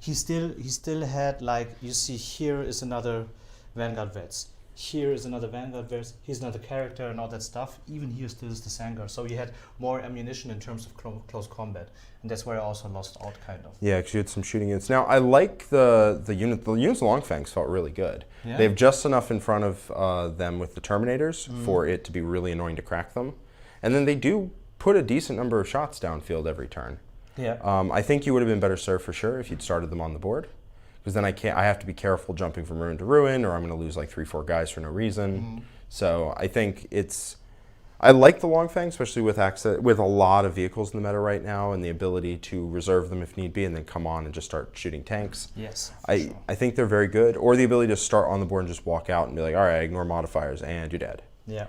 he still had, like, you see here is another Vanguard Vets. Here is another Vanguard Vets. Here's another character and all that stuff. Even here still is the Sangha. So he had more ammunition in terms of close combat. And that's where I also lost out, kind of. Yeah, because you had some shooting units. Now, I like the unit. The units of Longfangs felt really good. Yeah. They have just enough in front of them with the Terminators for it to be really annoying to crack them. And then they do put a decent number of shots downfield every turn. Yeah. I think you would have been better served for sure if you'd started them on the board. Because then I have to be careful jumping from ruin to ruin, or I'm going to lose like 3-4 guys for no reason. So I think I like the Longfang, especially with a lot of vehicles in the meta right now, and the ability to reserve them if need be, and then come on and just start shooting tanks. Yes. I think they're very good, or the ability to start on the board and just walk out and be like, all right, ignore modifiers, and you're dead. Yeah.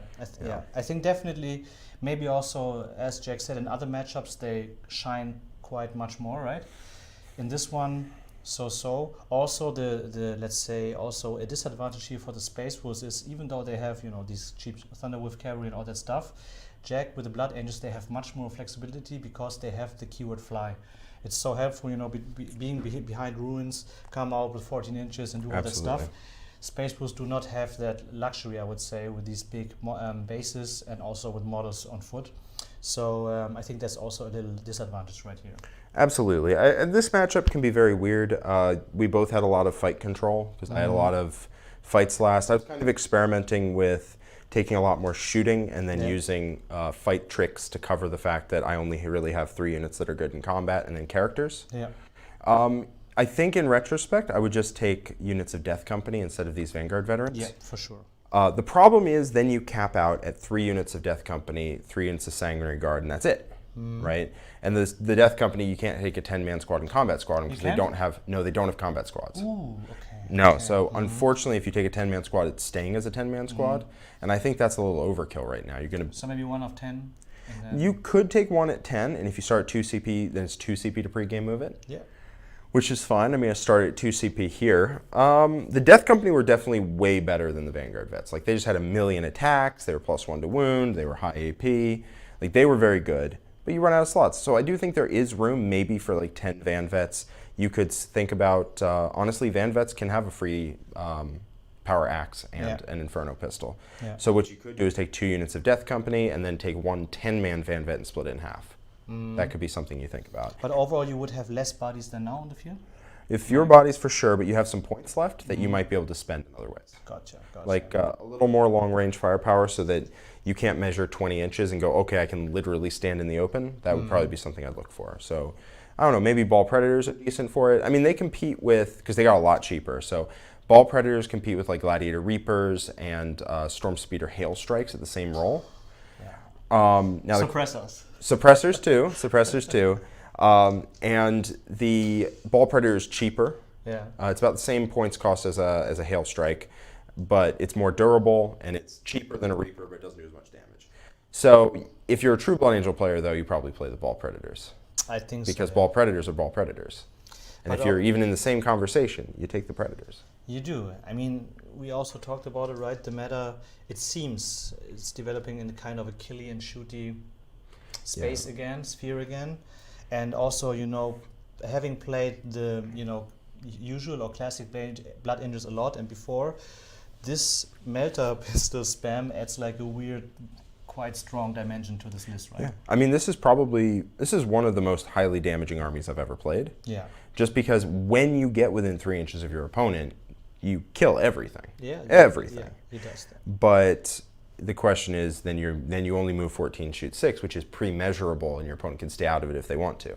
I think definitely, maybe also, as Jack said, in other matchups they shine quite much more, right? In this one, so. Also the let's say also a disadvantage here for the Space Wolves is, even though they have these cheap Thunderwolf cavalry and all that stuff, Jack with the Blood Angels, they have much more flexibility because they have the keyword fly. It's so helpful, being behind ruins, come out with 14 inches and do all that stuff. Space Wolves do not have that luxury, I would say, with these big bases and also with models on foot. So I think that's also a little disadvantage right here. Absolutely. And this matchup can be very weird. We both had a lot of fight control because I had a lot of fights last. I was kind of experimenting with taking a lot more shooting and then using fight tricks to cover the fact that I only really have 3 units that are good in combat and then characters. Yeah. I think in retrospect, I would just take units of Death Company instead of these Vanguard veterans. Yeah, for sure. The problem is then you cap out at 3 units of Death Company, 3 units of Sanguinary Guard, and that's it, right? And the Death Company, you can't take a 10-man squad and combat squad because they don't have combat squads. Ooh, okay. No, okay. so unfortunately, if you take a 10-man squad, it's staying as a 10-man squad, and I think that's a little overkill right now. So maybe 1 of 10. And then you could take 1 at 10, and if you start at 2 CP, then it's 2 CP to pre-game move it. Yeah. Which is fine. I mean, I started at 2 CP here. The Death Company were definitely way better than the Vanguard Vets. Like, they just had 1,000,000 attacks. They were +1 to wound. They were high AP. Like, they were very good. But you run out of slots. So I do think there is room maybe for like 10 Van Vets. You could think about, honestly, Van Vets can have a free power axe and an Inferno pistol. Yeah. So what you could do is take 2 units of Death Company and then take 1 10-man Van Vet and split it in half. That could be something you think about. But overall, you would have less bodies than now on the field? If your bodies for sure, but you have some points left that you might be able to spend in other ways. Gotcha. Like a little more long-range firepower so that you can't measure 20 inches and go, okay, I can literally stand in the open. That would probably be something I'd look for. So, I don't know, maybe Ball Predators are decent for it. I mean, they compete with, because they got a lot cheaper, so Ball Predators compete with like Gladiator Reapers and Storm Speeder Hail Strikes at the same roll. Yeah. Now Suppressors. Suppressors too. And the Ball Predator is cheaper. Yeah. It's about the same points cost as a Hail Strike, but it's more durable and it's cheaper than a Reaper, but it doesn't do as much damage. So if you're a true Blood Angel player, though, you probably play the Ball Predators. I think because so, Ball Predators are Ball Predators. And But if you're even in the same conversation, you take the predators. You do. I mean, we also talked about it, right? The meta, it seems it's developing in a kind of a killy and shooty space again, sphere again. And also, you know, having played the, you know, usual or classic Blood Angels a lot and before, this Melter pistol spam adds like a weird, quite strong dimension to this list, right? Yeah. I mean, this is one of the most highly damaging armies I've ever played. Yeah. Just because when you get within 3 inches of your opponent, you kill everything. Yeah. Everything. Yeah, he does that. But the question is, then you only move 14, shoot 6, which is pre-measurable, and your opponent can stay out of it if they want to.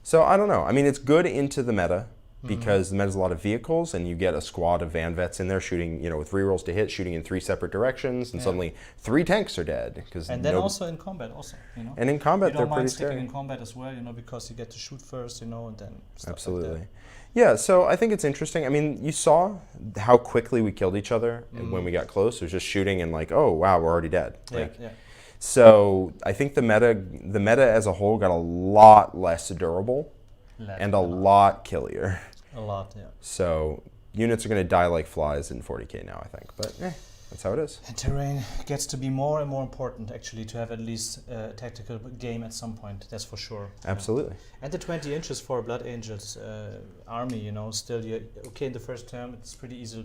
So I don't know. I mean, it's good into the meta because the meta's a lot of vehicles, and you get a squad of Van Vets in there shooting, you know, with rerolls to hit, shooting in 3 separate directions, and suddenly 3 tanks are dead. And then also in combat, also, you know. And in combat, they're you don't pretty mind sticking scary. in combat as well, you know, because you get to shoot first, you know, and then stuff Absolutely. like that. Yeah, so I think it's interesting. I mean, you saw how quickly we killed each other and when we got close. It was just shooting and like, oh, wow, we're already dead. Like, Yeah. So I think the meta as a whole got a lot less durable and a lot killier. A lot, yeah. So units are going to die like flies in 40k now, I think. But that's how it is. And terrain gets to be more and more important, actually, to have at least a tactical game at some point. That's for sure. Absolutely. And the 20 inches for Blood Angels army, you know, still, okay, in the first term, it's pretty easy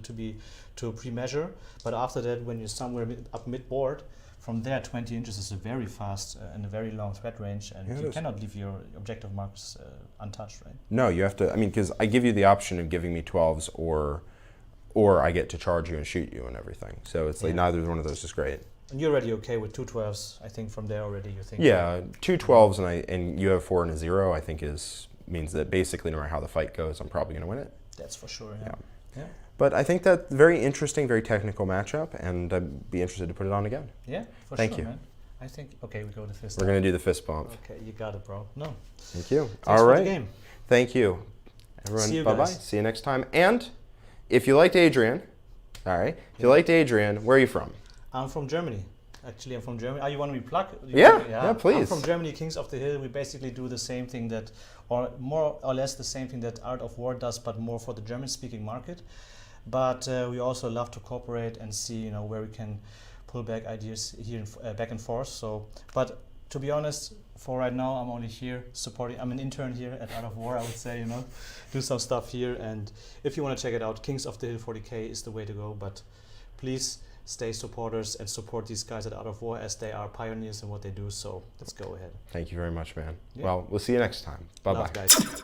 to pre-measure. But after that, when you're somewhere up mid-board, from there, 20 inches is a very fast and a very long threat range, and you cannot leave your objective markers untouched, right? No, you have to. I mean, because I give you the option of giving me 12s or I get to charge you and shoot you and everything. So it's like neither one of those is great. And you're already okay with 2 12s, I think. From there already, you think. Yeah, 2 12s and you have 4 and a 0. I think means that basically no matter how the fight goes, I'm probably going to win it. That's for sure. Yeah. But I think that's very interesting, very technical matchup, and I'd be interested to put it on again. Yeah, for Thank sure, you. man. I think, okay, we go to fist. We're going to do the fist bump. Okay, you got it, bro. No. Thank you. Thanks All for right. the game. Thank you. Everyone, See you bye-bye. guys. See you next time. And if you liked Adrian, all right, if you liked Adrian, where are you from? I'm from Germany. Actually, I'm from Germany. You want me to plug? Yeah, please. I'm from Germany, Kings of the Hill. We basically do the same thing or more or less the same thing that Art of War does, but more for the German-speaking market. But we also love to cooperate and see, you know, where we can pull back ideas here back and forth. So, but to be honest, for right now, I'm only here supporting. I'm an intern here at Art of War, I would say, you know, do some stuff here. And if you want to check it out, Kings of the Hill 40k is the way to go. But please stay supporters and support these guys at Art of War as they are pioneers in what they do. So let's go ahead. Thank you very much, man. Yeah. Well, we'll see you next time. Bye-bye. Love, guys.